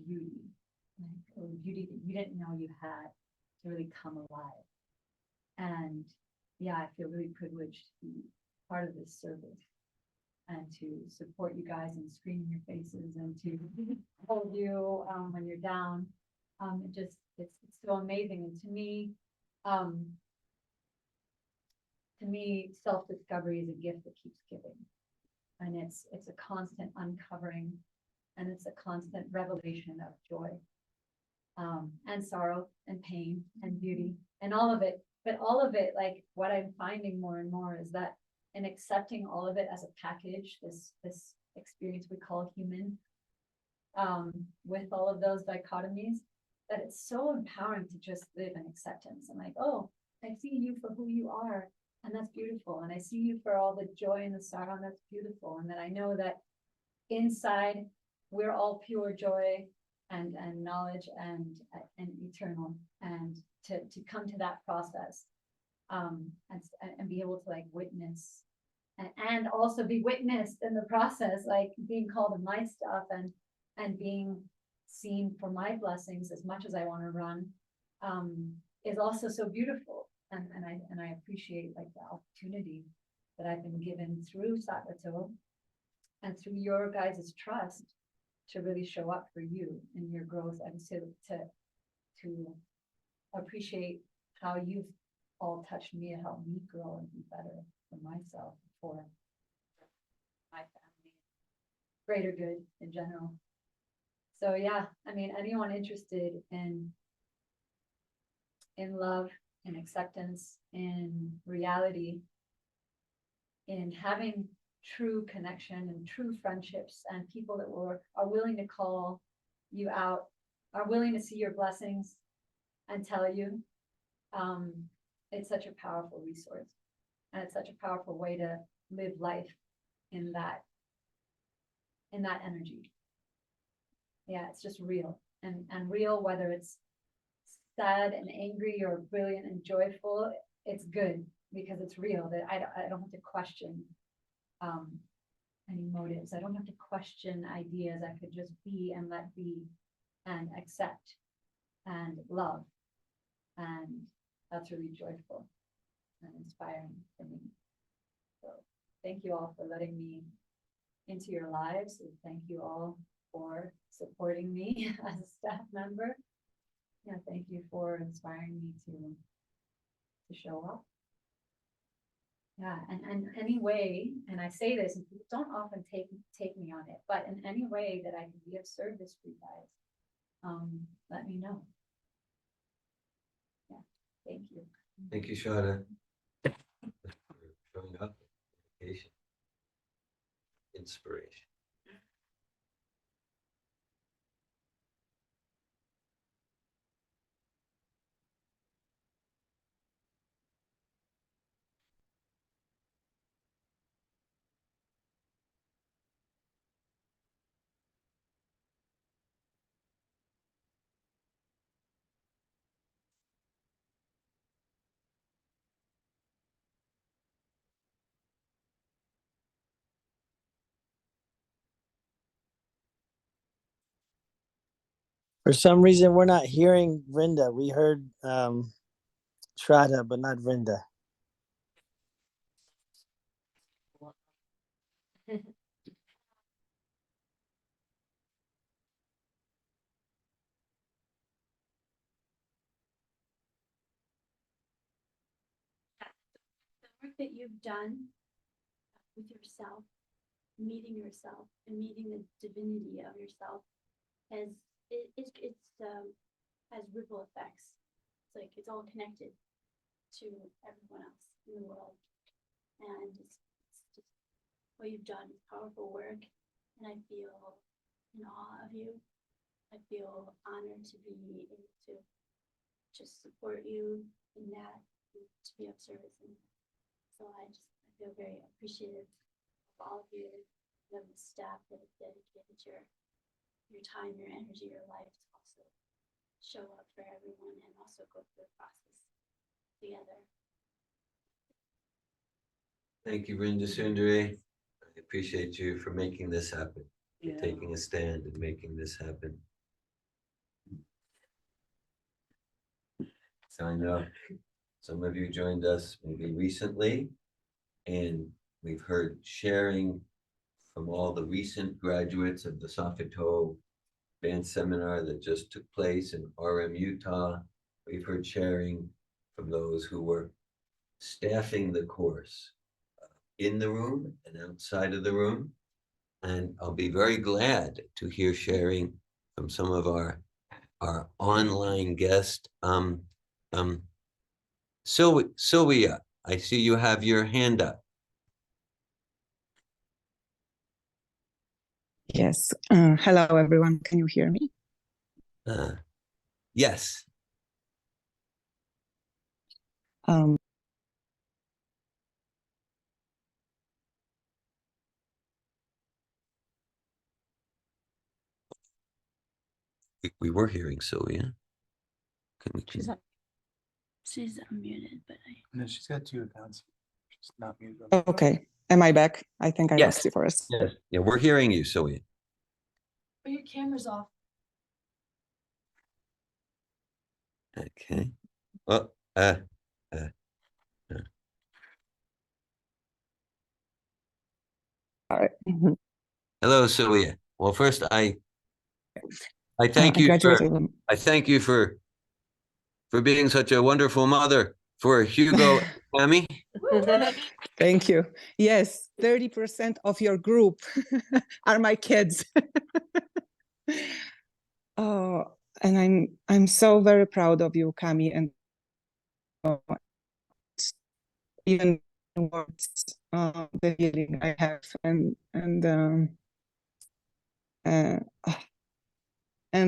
beauty, like or beauty that you didn't know you had, to really come alive. And yeah, I feel really privileged to be part of this service and to support you guys and scream in your faces and to hold you when you're down. It's so amazing. And to me, self-discovery is a gift that keeps giving. And it's a constant uncovering, and it's a constant revelation of joy, and sorrow and pain and beauty and all of it. But all of it, like what I'm finding more and more is that in accepting all of it as a package, this experience we call human, with all of those dichotomies, that it's so empowering to just live in acceptance. I'm like, oh, I see you for who you are, and that's beautiful. And I see you for all the joy and the sorrow, and that's beautiful. And then I know that inside we're all pure joy and knowledge and eternal. And to come to that process, and be able to like witness and also be witnessed in the process, like being called to my stuff and being seen for my blessings as much as I want to run, is also so beautiful. And I appreciate like the opportunity that I've been given through Satvatove and through your guys' trust to really show up for you in your growth, and to appreciate how you've all touched me and helped me grow and be better for myself, for my family, greater good in general. So yeah, I mean, anyone interested in love, in acceptance, in reality, in having true connection and true friendships, and people that are willing to call you out, are willing to see your blessings and tell you, it's such a powerful resource, and it's such a powerful way to live life in that energy. Yeah, it's just real and real, whether it's sad and angry or brilliant and joyful, it's good because it's real. That I don't have to question any motives. I don't have to question ideas. I could just be and let be and accept and love. And that's really joyful and inspiring for me. So thank you all for letting me into your lives. And thank you all for supporting me as a staff member. Yeah, thank you for inspiring me to show up. Yeah, and any way, and I say this, and people don't often take me on it, but in any way that I can be of service for you guys, let me know. Yeah, thank you. Thank you, Shraddha, for showing up. Education, inspiration. For some reason, we're not hearing Vrinda. We heard Shraddha, but not Vrinda. The work that you've done with yourself, meeting yourself and meeting the divinity of yourself has has ripple effects. It's like it's all connected to everyone else in the world. And it's just what you've done is powerful work. And I feel in awe of you. I feel honored to be able to just support you in that, and to be of service in that. So I feel very appreciative of all of you, and of the staff that have dedicated your time, your energy, your life to also show up for everyone and also go through the process together. Thank you, Vrinda Sundari. I appreciate you for making this happen, for taking a stand and making this happen. So I know some of you joined us maybe recently, and we've heard sharing from all the recent graduates of the Satvatove Advanced Seminar that just took place in RM, Utah. We've heard sharing from those who were staffing the course in the room and outside of the room. And I'll be very glad to hear sharing from some of our online guests. Sylvia, I see you have your hand up. Yes. Hello, everyone. Can you hear me? Yes. We were hearing Sylvia. Can we She's unmuted, but No, she's got 2 accounts. She's not muted. Okay. Am I back? I think I Yes. lost you for us. Yes. Yeah, we're hearing you, Sylvia. But your camera's off. Okay. Well, All right. hello, Sylvia. Well, first, I thank you for being such a wonderful mother for Hugo and Tammy. Thank you. Yes, 30% of your group are my kids. Oh, and I'm so very proud of you, Cami, and even words, the feeling I have, and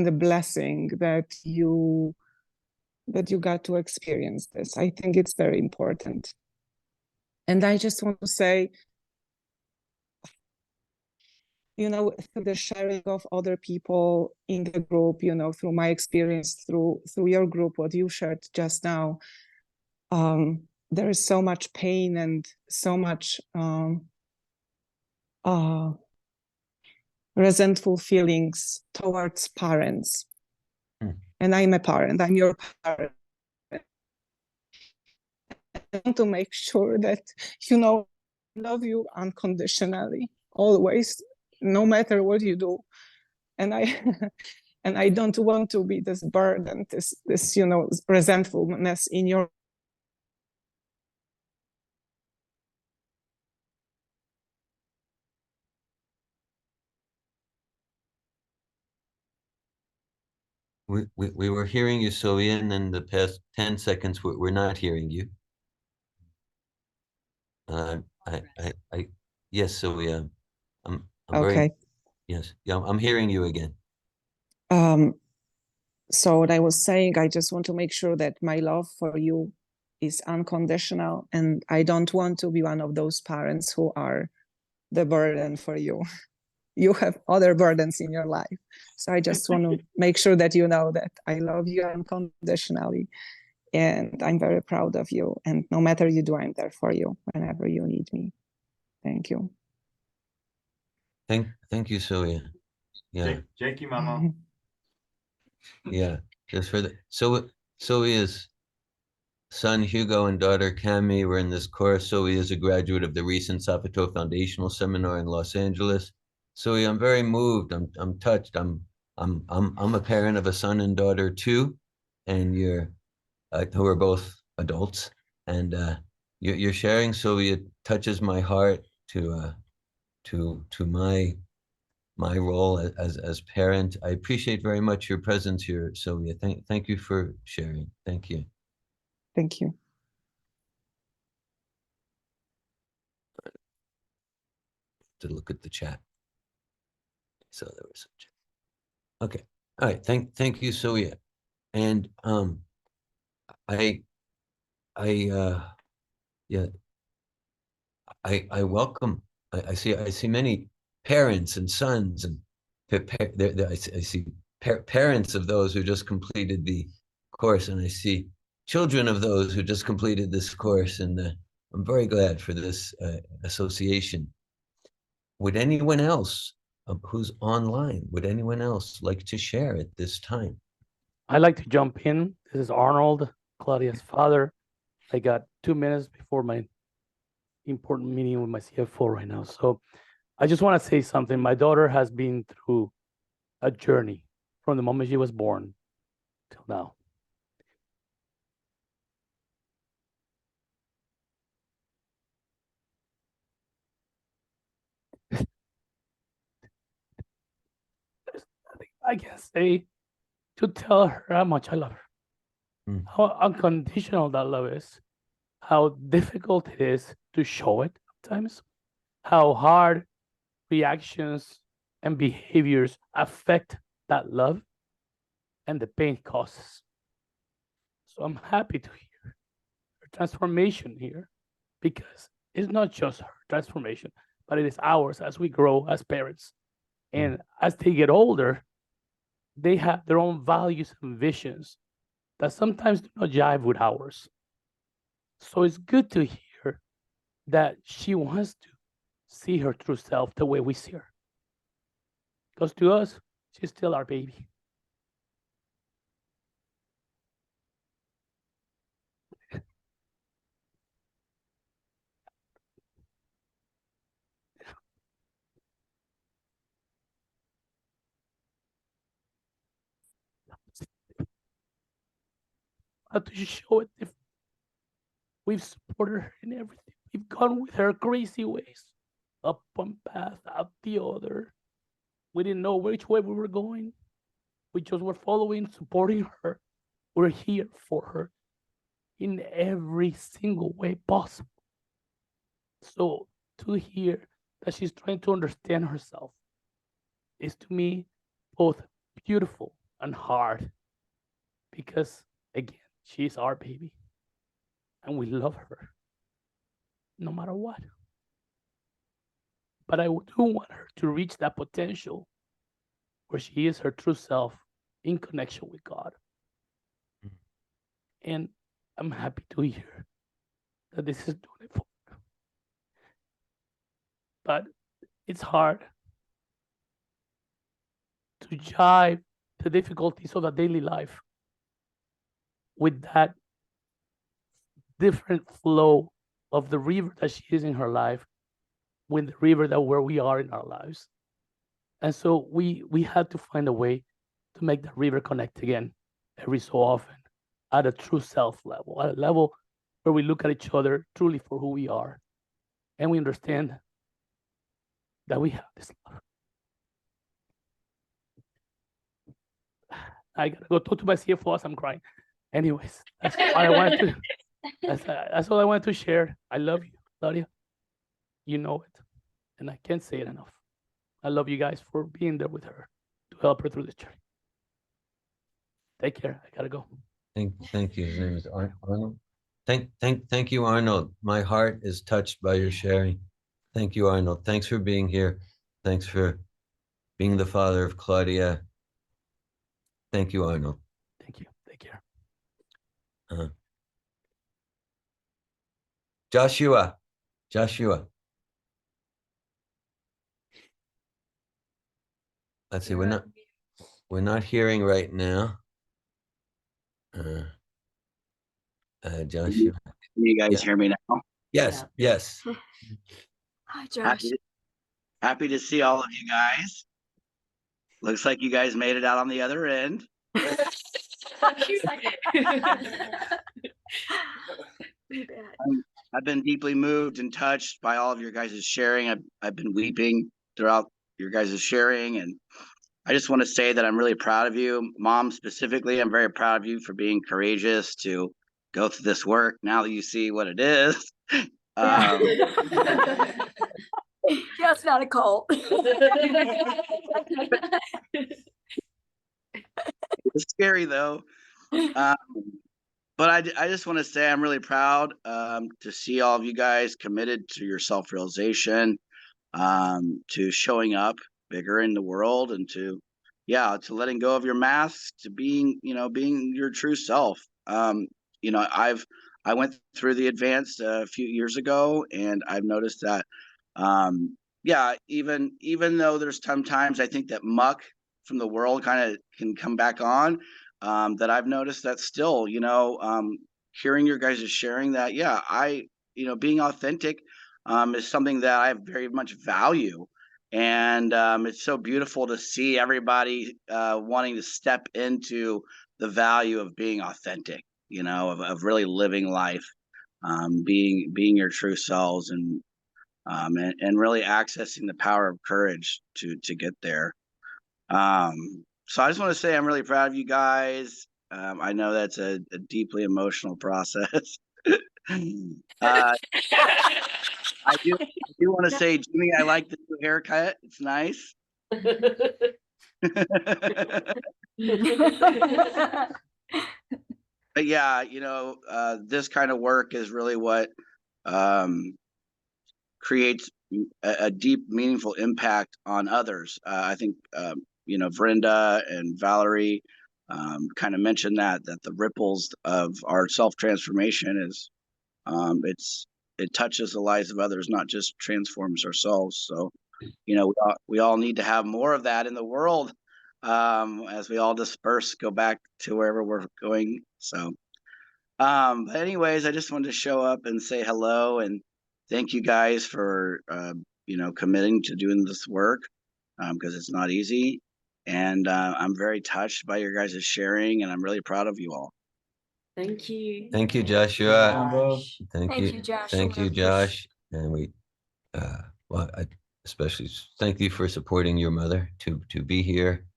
the blessing that you got to experience this. I think it's very important. And I just want to say, through the sharing of other people in the group, through my experience, through your group, what you shared just now, there is so much pain and so much resentful feelings towards parents. And I'm a parent, I'm your parent. I want to make sure that, I love you unconditionally, always, no matter what you do. And I don't want to be this burden, this resentfulness in your. We were hearing you, Sylvia, and then the past 10 seconds we're not hearing you. Yes, Sylvia. I'm okay. Yes, yeah, I'm hearing you again. So what I was saying, I just want to make sure that my love for you is unconditional, and I don't want to be one of those parents who are the burden for you. You have other burdens in your life. So I just want to make sure that you know that I love you unconditionally, and I'm very proud of you. And no matter what you do, I'm there for you whenever you need me. Thank you. Thank you, Sylvia. Yeah. Jackie, Mama. Yeah, just for the, so he is son Hugo and daughter Cami were in this course. So he is a graduate of the recent Satvatove Foundational Seminar in Los Angeles. So I'm very moved. I'm touched. I'm a parent of a son and daughter too, and you're who are both adults, and you're sharing. So it touches my heart to my role as parent. I appreciate very much your presence here, Sylvia. Thank you for sharing. Thank you. Thank you. To look at the chat. So there was some chat. Okay. All right. Thank you, Sylvia. And I yeah, I welcome. I see many parents and sons and I see parents of those who just completed the course, and I see children of those who just completed this course, and I'm very glad for this association. Would anyone else who's online, would anyone else like to share at this time? I'd like to jump in. This is Arnold, Claudia's father. I got 2 minutes before my important meeting with my CFO right now. So I just want to say something. My daughter has been through a journey from the moment she was born till now. There's nothing I can say to tell her how much I love her, how unconditional that love is, how difficult it is to show it sometimes, how hard reactions and behaviors affect that love and the pain it causes. So I'm happy to hear her transformation here, because it's not just her transformation, but it is ours as we grow as parents. And as they get older, they have their own values and visions that sometimes do not jive with ours. So it's good to hear that she wants to see her true self the way we see her. Because to us, she's still our baby. How to show it if we've supported her in everything. We've gone with her crazy ways, up one path, out the other. We didn't know which way we were going. We just were following, supporting her. We're here for her in every single way possible. So to hear that she's trying to understand herself is, to me, both beautiful and hard, because again, she's our baby and we love her no matter what. But I do want her to reach that potential where she is her true self in connection with God. And I'm happy to hear that this is doing it for her. But it's hard to jive the difficulties of a daily life with that different flow of the river that she is in her life with the river that where we are in our lives. And so we had to find a way to make the river connect again every so often at a true self level, at a level where we look at each other truly for who we are. And we understand that we have this love. I gotta go talk to my CFO as I'm crying. Anyways, that's all I wanted to. That's all I wanted to share. I love you, Claudia. You know it, and I can't say it enough. I love you guys for being there with her to help her through this journey. Take care. I gotta go. Thank you. His name is Arnold. Thank you, Arnold. My heart is touched by your sharing. Thank you, Arnold. Thanks for being here. Thanks for being the father of Claudia. Thank you, Arnold. Thank you. Take care. Joshua. Let's see, we're not. We're not hearing right now. Joshua. Can you guys Yeah. hear me now? Yes, yes. Hi, Josh. Happy to see all of you guys. Looks like you guys made it out on the other end. I've been deeply moved and touched by all of your guys' sharing. I've been weeping throughout your guys' sharing, and I just want to say that I'm really proud of you. Mom, specifically, I'm very proud of you for being courageous to go through this work now that you see what it is. Yeah, it's not a cult. It's scary though. But I just want to say I'm really proud to see all of you guys committed to your self-realization, to showing up bigger in the world, and to letting go of your masks, to being your true self. I went through the advanced a few years ago, and I've noticed that even though there's sometimes I think that muck from the world kind of can come back on, that I've noticed that still, hearing your guys' sharing that, being authentic is something that I very much value. And it's so beautiful to see everybody wanting to step into the value of being authentic, of really living life, being your true selves, and really accessing the power of courage to get there. So I just want to say I'm really proud of you guys. I know that's a deeply emotional process. I do want to say, Jimmy, I like the new haircut. It's nice. But yeah, this kind of work is really what creates a deep, meaningful impact on others. I think Brenda and Valerie kind of mentioned that the ripples of our self-transformation is it touches the lives of others, not just transforms ourselves. So, we all need to have more of that in the world, as we all disperse, go back to wherever we're going. So, but anyways, I just wanted to show up and say hello and thank you guys for committing to doing this work, because it's not easy. And I'm very touched by your guys' sharing, and I'm really proud of you all. Thank you. Thank you, Joshua. Thank you, Joshua. Thank you, Josh. And we, I especially thank you for supporting your mother to be here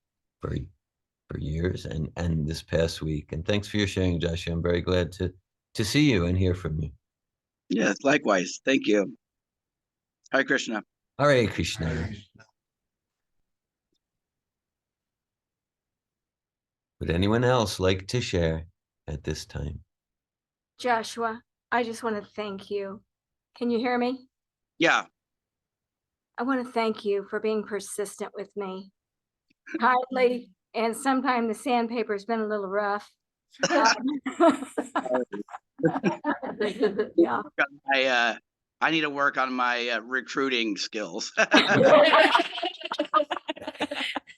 for years and this past week. And thanks for your sharing, Joshua. I'm very glad to see you and hear from you. Yes, likewise. Thank you. Hare Krishna. Hare Krishna. Would anyone else like to share at this time? Joshua, I just want to thank you. Can you hear me? Yeah. I want to thank you for being persistent with me. Kindly, and sometimes the sandpaper's been a little rough. Yeah. I need to work on my recruiting skills.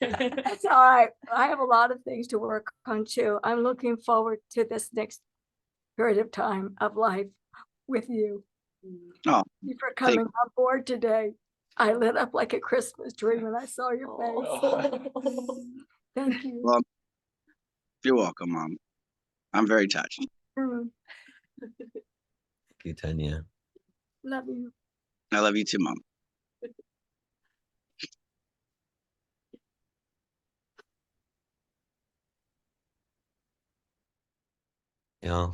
That's all right. I have a lot of things to work on too. I'm looking forward to this next period of time of life with you. Oh, thank you for coming on board today. I lit up like a Christmas tree when I saw your face. Thank you. Well, you're welcome, Mom. I'm very touched. Thank you, Tanya. Love you. I love you too, Mom. Yeah.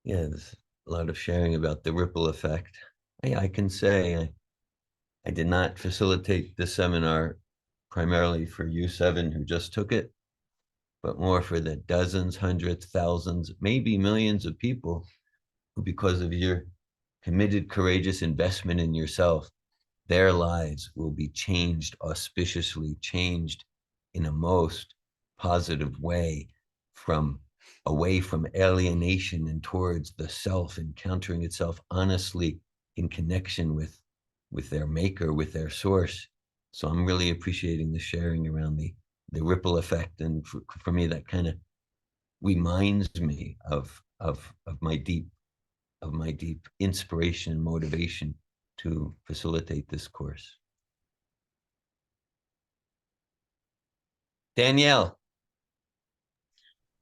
There's a lot of sharing about the ripple effect. I can say I did not facilitate this seminar primarily for you 7 who just took it, but more for the dozens, hundreds, thousands, maybe millions of people who, because of your committed, courageous investment in yourself, their lives will be changed, auspiciously changed in a most positive way, away from alienation and towards the self, encountering itself honestly in connection with their maker, with their source. So I'm really appreciating the sharing around the ripple effect. And for me, that kind of reminds me of my deep inspiration and motivation to facilitate this course. Danielle.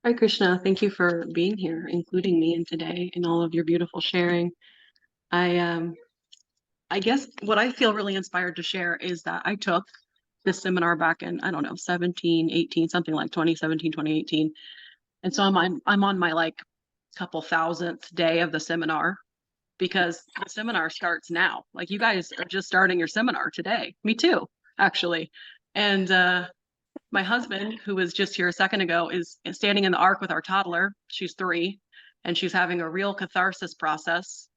Hi, Krishna. Thank you for being here, including me in today and all of your beautiful sharing. I guess what I feel really inspired to share is that I took this seminar back in, I don't know, 17, 18, something like 2017, 2018. And so I'm on my like couple thousandth day of the seminar, because the seminar starts now. Like, you guys are just starting your seminar today. Me too, actually. And my husband, who was just here a second ago, is standing in the ark with our toddler. She's 3, and she's having a real catharsis process.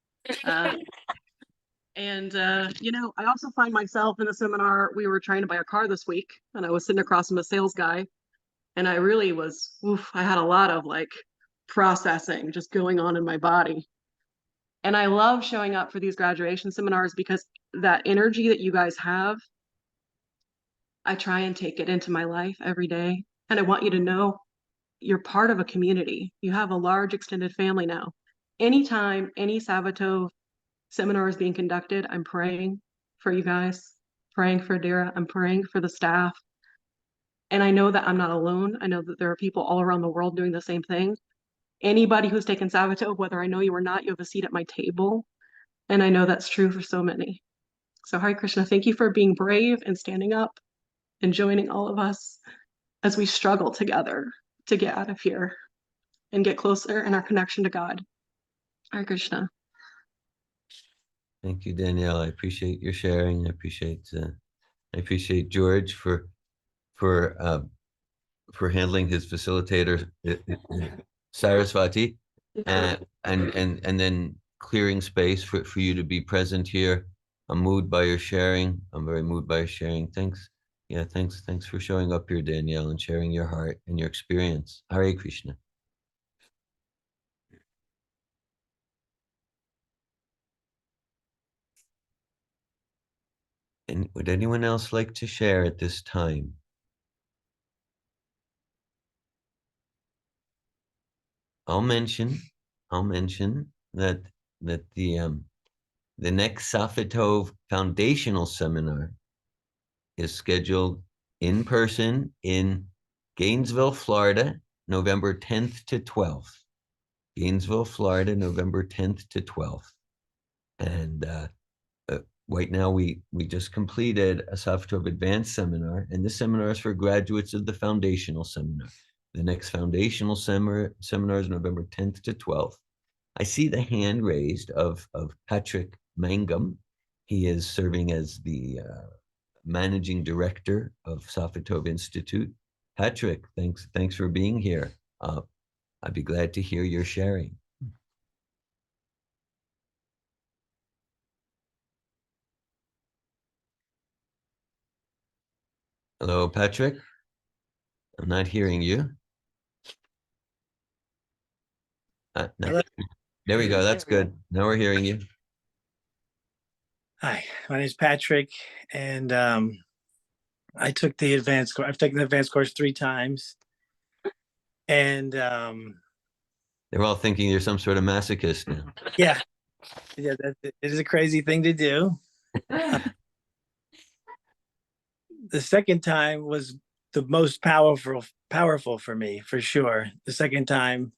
You know, I also find myself in a seminar. We were trying to buy a car this week, and I was sitting across from a sales guy, and I really was, I had a lot of like processing just going on in my body. And I love showing up for these graduation seminars because that energy that you guys have, I try and take it into my life every day. And I want you to know you're part of a community. You have a large extended family now. Anytime any Satvatove seminar is being conducted, I'm praying for you guys, praying for Dara, I'm praying for the staff. And I know that I'm not alone. I know that there are people all around the world doing the same thing. Anybody who's taken Satvatove, whether I know you or not, you have a seat at my table. And I know that's true for so many. So Hare Krishna, thank you for being brave and standing up and joining all of us as we struggle together to get out of here and get closer in our connection to God. Hare Krishna. Thank you, Danielle. I appreciate your sharing. I appreciate George for handling his facilitator, Saraswati, and then clearing space for you to be present here. I'm moved by your sharing. I'm very moved by your sharing. Thanks. Yeah, thanks for showing up here, Danielle, and sharing your heart and your experience. Hare Krishna. And would anyone else like to share at this time? I'll mention that the next Satvatove Foundational Seminar is scheduled in person in Gainesville, Florida, November 10th to 12th. Gainesville, Florida, November 10th to 12th. And right now we just completed a Satvatove Advanced Seminar, and this seminar is for graduates of the Foundational Seminar. The next Foundational Seminar is November 10th to 12th. I see the hand raised of Patrick Mangum. He is serving as the Managing Director of Satvatove Institute. Patrick, thanks for being here. I'd be glad to hear your sharing. Hello, Patrick. I'm not hearing you. No. There we go. That's good. Now we're hearing you. Hi, my name is Patrick, and I took the advanced course. I've taken the advanced course 3 times, and they're all thinking you're some sort of masochist now. Yeah, it is a crazy thing to do. The second time was the most powerful for me, for sure. The second time,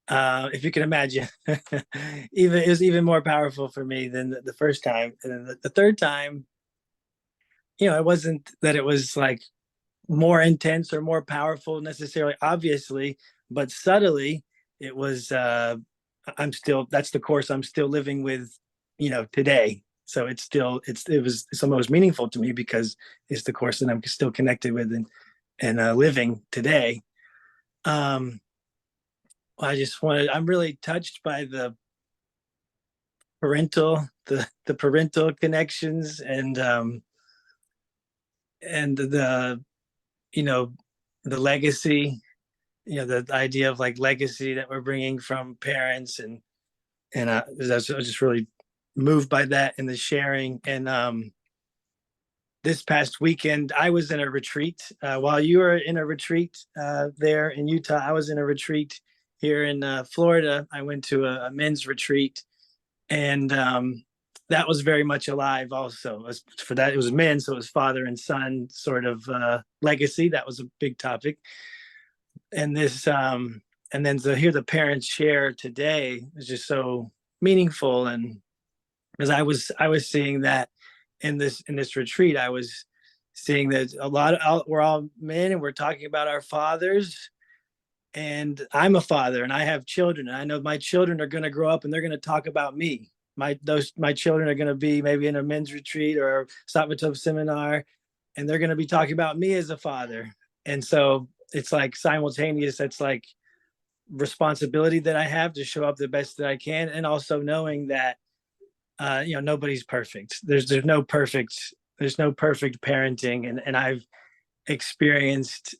if you can imagine, it was even more powerful for me than the first time. And then the third time, you know, it wasn't that it was like more intense or more powerful necessarily, obviously, but subtly it was, that's the course I'm still living with, you know, today. So it was some of it was meaningful to me because it's the course that I'm still connected with and living today. I'm really touched by the parental connections and the, you know, the legacy, you know, the idea of like legacy that we're bringing from parents, and I was just really moved by that and the sharing. And this past weekend, I was in a retreat. While you were in a retreat there in Utah, I was in a retreat here in Florida. I went to a men's retreat, and that was very much alive also. For that, it was men, so it was father and son sort of legacy. That was a big topic. And this, and then to hear the parents share today is just so meaningful. And because I was seeing that in this retreat, I was seeing that we're all men and we're talking about our fathers. And I'm a father and I have children, and I know my children are going to grow up and they're going to talk about me. My children are going to be maybe in a men's retreat or a Satvatove seminar, and they're going to be talking about me as a father. And so it's like simultaneous. It's like responsibility that I have to show up the best that I can, and also knowing that nobody's perfect. There's no perfect parenting, and I've experienced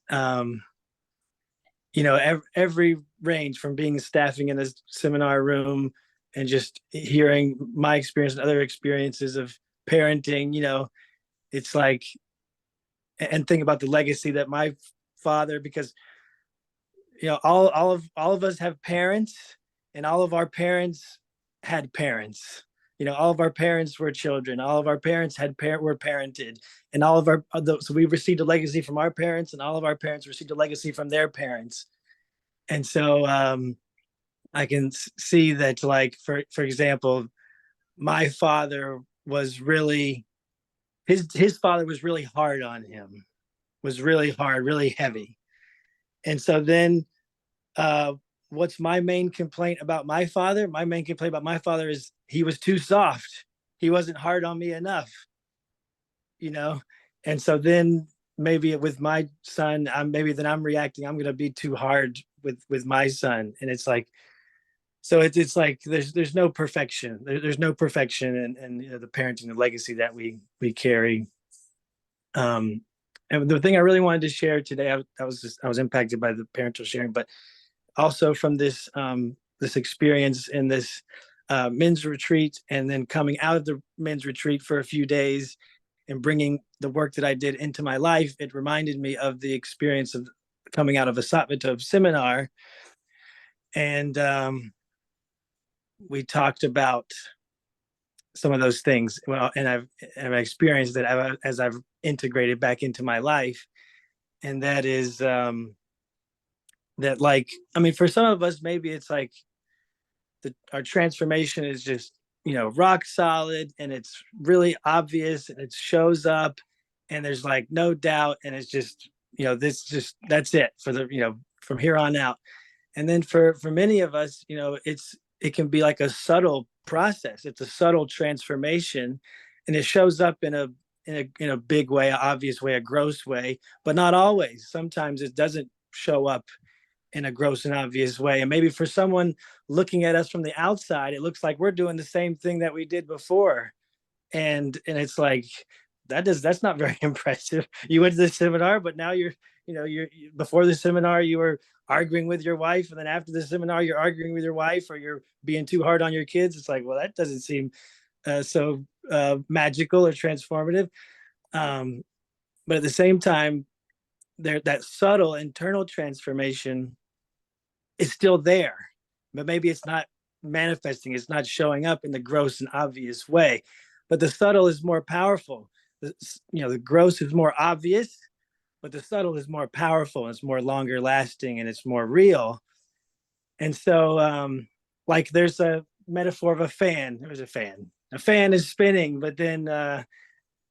every range from being staffing in this seminar room and just hearing my experience and other experiences of parenting. It's like, and think about the legacy that my father, because all of us have parents, and all of our parents had parents. All of our parents were children. All of our parents were parented, and all of so we received a legacy from our parents, and all of our parents received a legacy from their parents. And so I can see that, like, for example, my father was really, his father was really hard on him, was really hard, really heavy. And so then what's my main complaint about my father? My main complaint about my father is he was too soft. He wasn't hard on me enough, And so then maybe with my son, I'm reacting, I'm going to be too hard with my son. And it's like, so it's like, there's no perfection. There's no perfection in the parenting, the legacy that we carry. And the thing I really wanted to share today, I was impacted by the parental sharing, but also from this experience in this men's retreat, and then coming out of the men's retreat for a few days and bringing the work that I did into my life, it reminded me of the experience of coming out of a Satvatove seminar. And we talked about some of those things. Well, and I've experienced that as I've integrated back into my life. And that is that, like, I mean, for some of us, maybe it's like our transformation is just, rock solid, and it's really obvious, and it shows up, and there's like no doubt, and it's just, that's it for the, from here on out. And then for many of us, it can be like a subtle process. It's a subtle transformation, and it shows up in a big way, an obvious way, a gross way, but not always. Sometimes it doesn't show up in a gross and obvious way. And maybe for someone looking at us from the outside, it looks like we're doing the same thing that we did before. And it's like, that's not very impressive. You went to the seminar, but now you're before the seminar, you were arguing with your wife. And then after the seminar, you're arguing with your wife, or you're being too hard on your kids. It's like, well, that doesn't seem so magical or transformative. But at the same time, that subtle internal transformation is still there, but maybe it's not manifesting, it's not showing up in the gross and obvious way. But the subtle is more powerful. The gross is more obvious, but the subtle is more powerful, and it's more longer lasting, and it's more real. And so like, there's a metaphor of a fan. There's a fan is spinning, but then I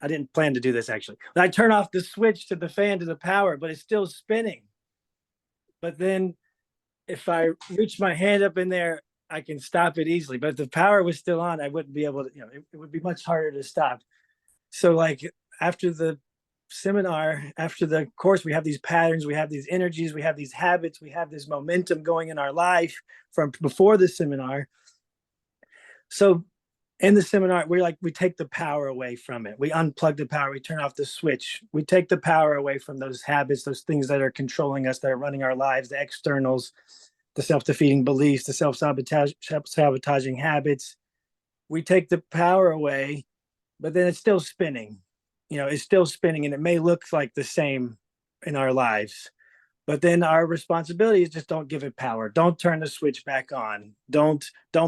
didn't plan to do this, actually. I turn off the switch to the fan, to the power, but it's still spinning. But then if I reach my hand up in there, I can stop it easily. But if the power was still on, I wouldn't be able to, it would be much harder to stop. So, like, after the seminar, after the course, we have these patterns, we have these energies, we have these habits, we have this momentum going in our life from before the seminar. So in the seminar, we take the power away from it. We unplug the power, we turn off the switch. We take the power away from those habits, those things that are controlling us, that are running our lives, the externals, the self-defeating beliefs, the self-sabotaging habits. We take the power away, but then it's still spinning. is still spinning, and it may look like the same in our lives. But then our responsibility is just don't give it power. Don't turn the switch back on. Don't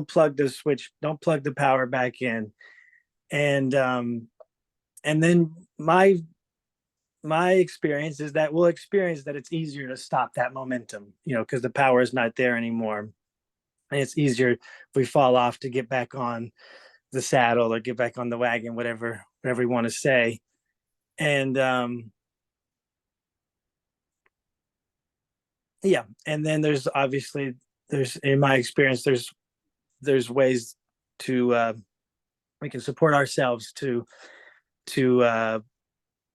plug the switch. Don't plug the power back in. And then my experience is that we'll experience that it's easier to stop that momentum, because the power is not there anymore. And it's easier if we fall off to get back on the saddle or get back on the wagon, whatever you want to say. And yeah, and then there's obviously in my experience there's ways to we can support ourselves to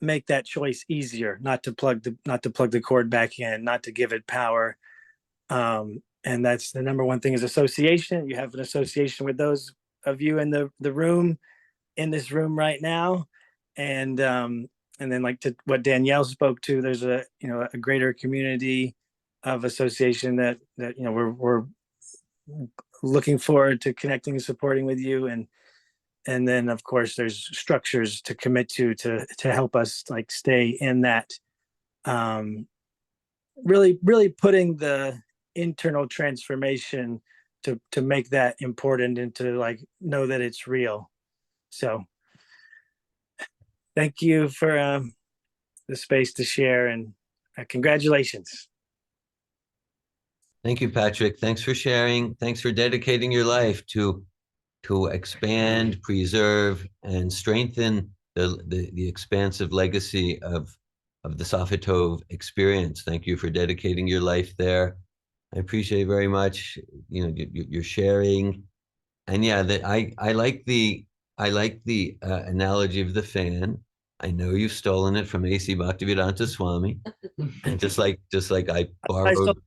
make that choice easier, not to plug the cord back in, not to give it power. And that's the number one thing is association. You have an association with those of you in the room, in this room right now. And then like to what Danielle spoke to, there's a greater community of association that we're looking forward to connecting and supporting with you. And then of course there's structures to commit to help us like stay in that, really putting the internal transformation to make that important and to like know that it's real. So thank you for the space to share, and congratulations. Thank you, Patrick. Thanks for sharing. Thanks for dedicating your life to expand, preserve, and strengthen the expansive legacy of the Satvatove experience. Thank you for dedicating your life there. I appreciate very much, your sharing. And yeah, I like the analogy of the fan. I know you've stolen it from A.C. Bhaktivedanta Swami, and just like I borrowed.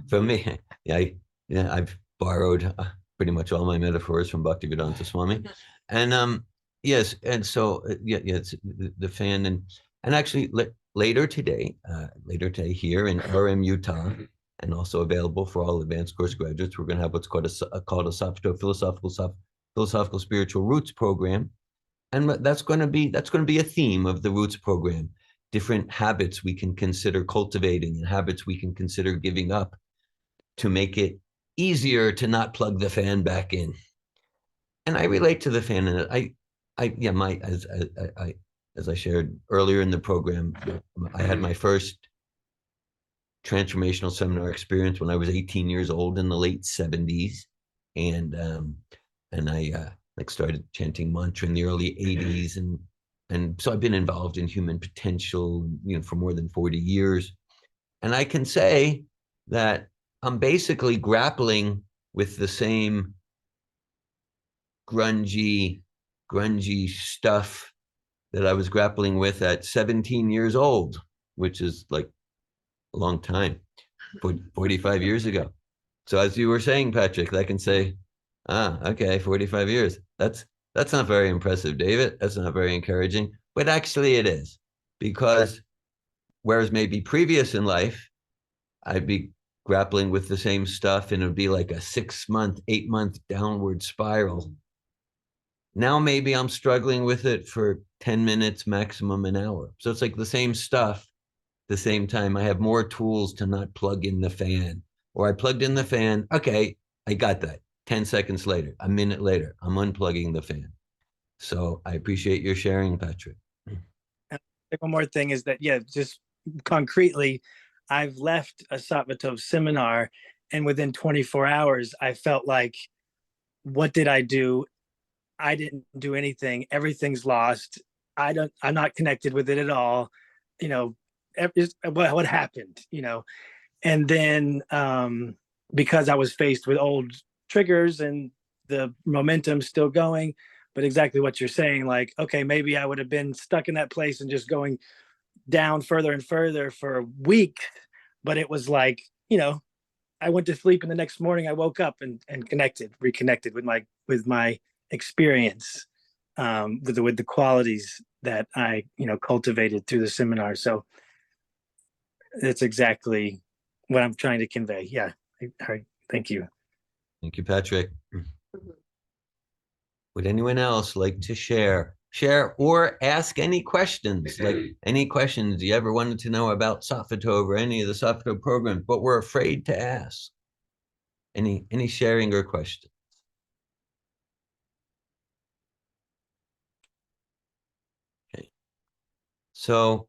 For me, I've borrowed pretty much all my metaphors from Bhaktivedanta Swami, and yes, and so it's the fan, and actually later today here in RM Utah, and also available for all advanced course graduates, we're going to have what's called a Satvatove philosophical spiritual roots program, and that's going to be a theme of the roots program. Different habits we can consider cultivating and habits we can consider giving up to make it easier to not plug the fan back in. And I relate to the fan, and as I shared earlier in the program, I had my first transformational seminar experience when I was 18 years old in the late 70s, and I started chanting mantra in the early 80s, and so I've been involved in human potential, for more than 40 years. And I can say that I'm basically grappling with the same grungy stuff that I was grappling with at 17 years old, which is like a long time, 45 years ago. So as you were saying, Patrick, I can say, okay, 45 years. That's not very impressive, David. That's not very encouraging, but actually it is, because whereas maybe previous in life, I'd be grappling with the same stuff and it would be like a 6-month, 8-month downward spiral. Now maybe I'm struggling with it for 10 minutes, maximum an hour. So it's like the same stuff. At the same time, I have more tools to not plug in the fan, or I plugged in the fan. Okay, I got that. 10 seconds later, a minute later, I'm unplugging the fan. So I appreciate your sharing, Patrick. One more thing is that, just concretely, I've left a Satvatove seminar, and within 24 hours, I felt like, what did I do? I didn't do anything. Everything's lost. I'm not connected with it at all. What happened, and then, because I was faced with old triggers and the momentum still going, but exactly what you're saying, like, okay, maybe I would have been stuck in that place and just going down further and further for a week, but it was like, I went to sleep and the next morning I woke up and reconnected with my experience, with the qualities that I cultivated through the seminar. So that's exactly what I'm trying to convey. Yeah. All right. Thank you. Thank you, Patrick. Would anyone else like to share? share or ask any questions, like any questions you ever wanted to know about Satvatove or any of the Satvatove programs, but we're afraid to ask. Any sharing or questions? Okay. So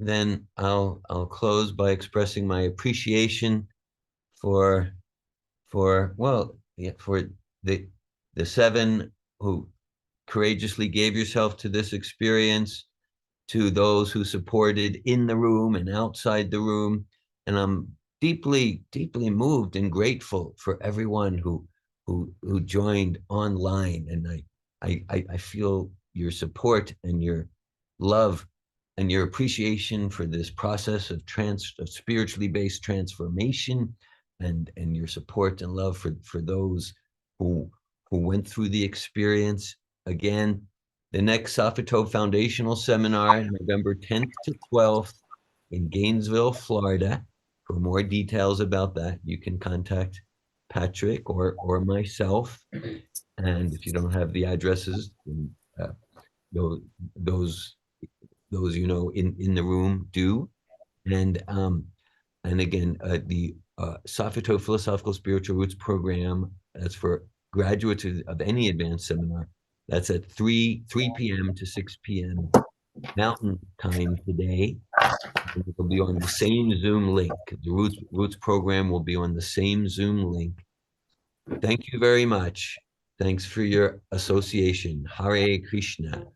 then I'll close by expressing my appreciation for well, yeah, for the seven who courageously gave yourself to this experience, to those who supported in the room and outside the room. And I'm deeply, deeply moved and grateful for everyone who joined online. And I feel your support and your love and your appreciation for this process of spiritually based transformation, and your support and love for those who went through the experience. Again, the next Satvatove Foundational Seminar, November 10th to 12th in Gainesville, Florida. For more details about that, you can contact Patrick or myself. And if you don't have the addresses, those you know in the room do. And again, the Satvatove Philosophical Spiritual Roots Program, that's for graduates of any advanced seminar. That's at 3 p.m. to 6 p.m. Mountain Time today. And it will be on the same Zoom link. The Roots program will be on the same Zoom link. Thank you very much. Thanks for your association. Hare Krishna.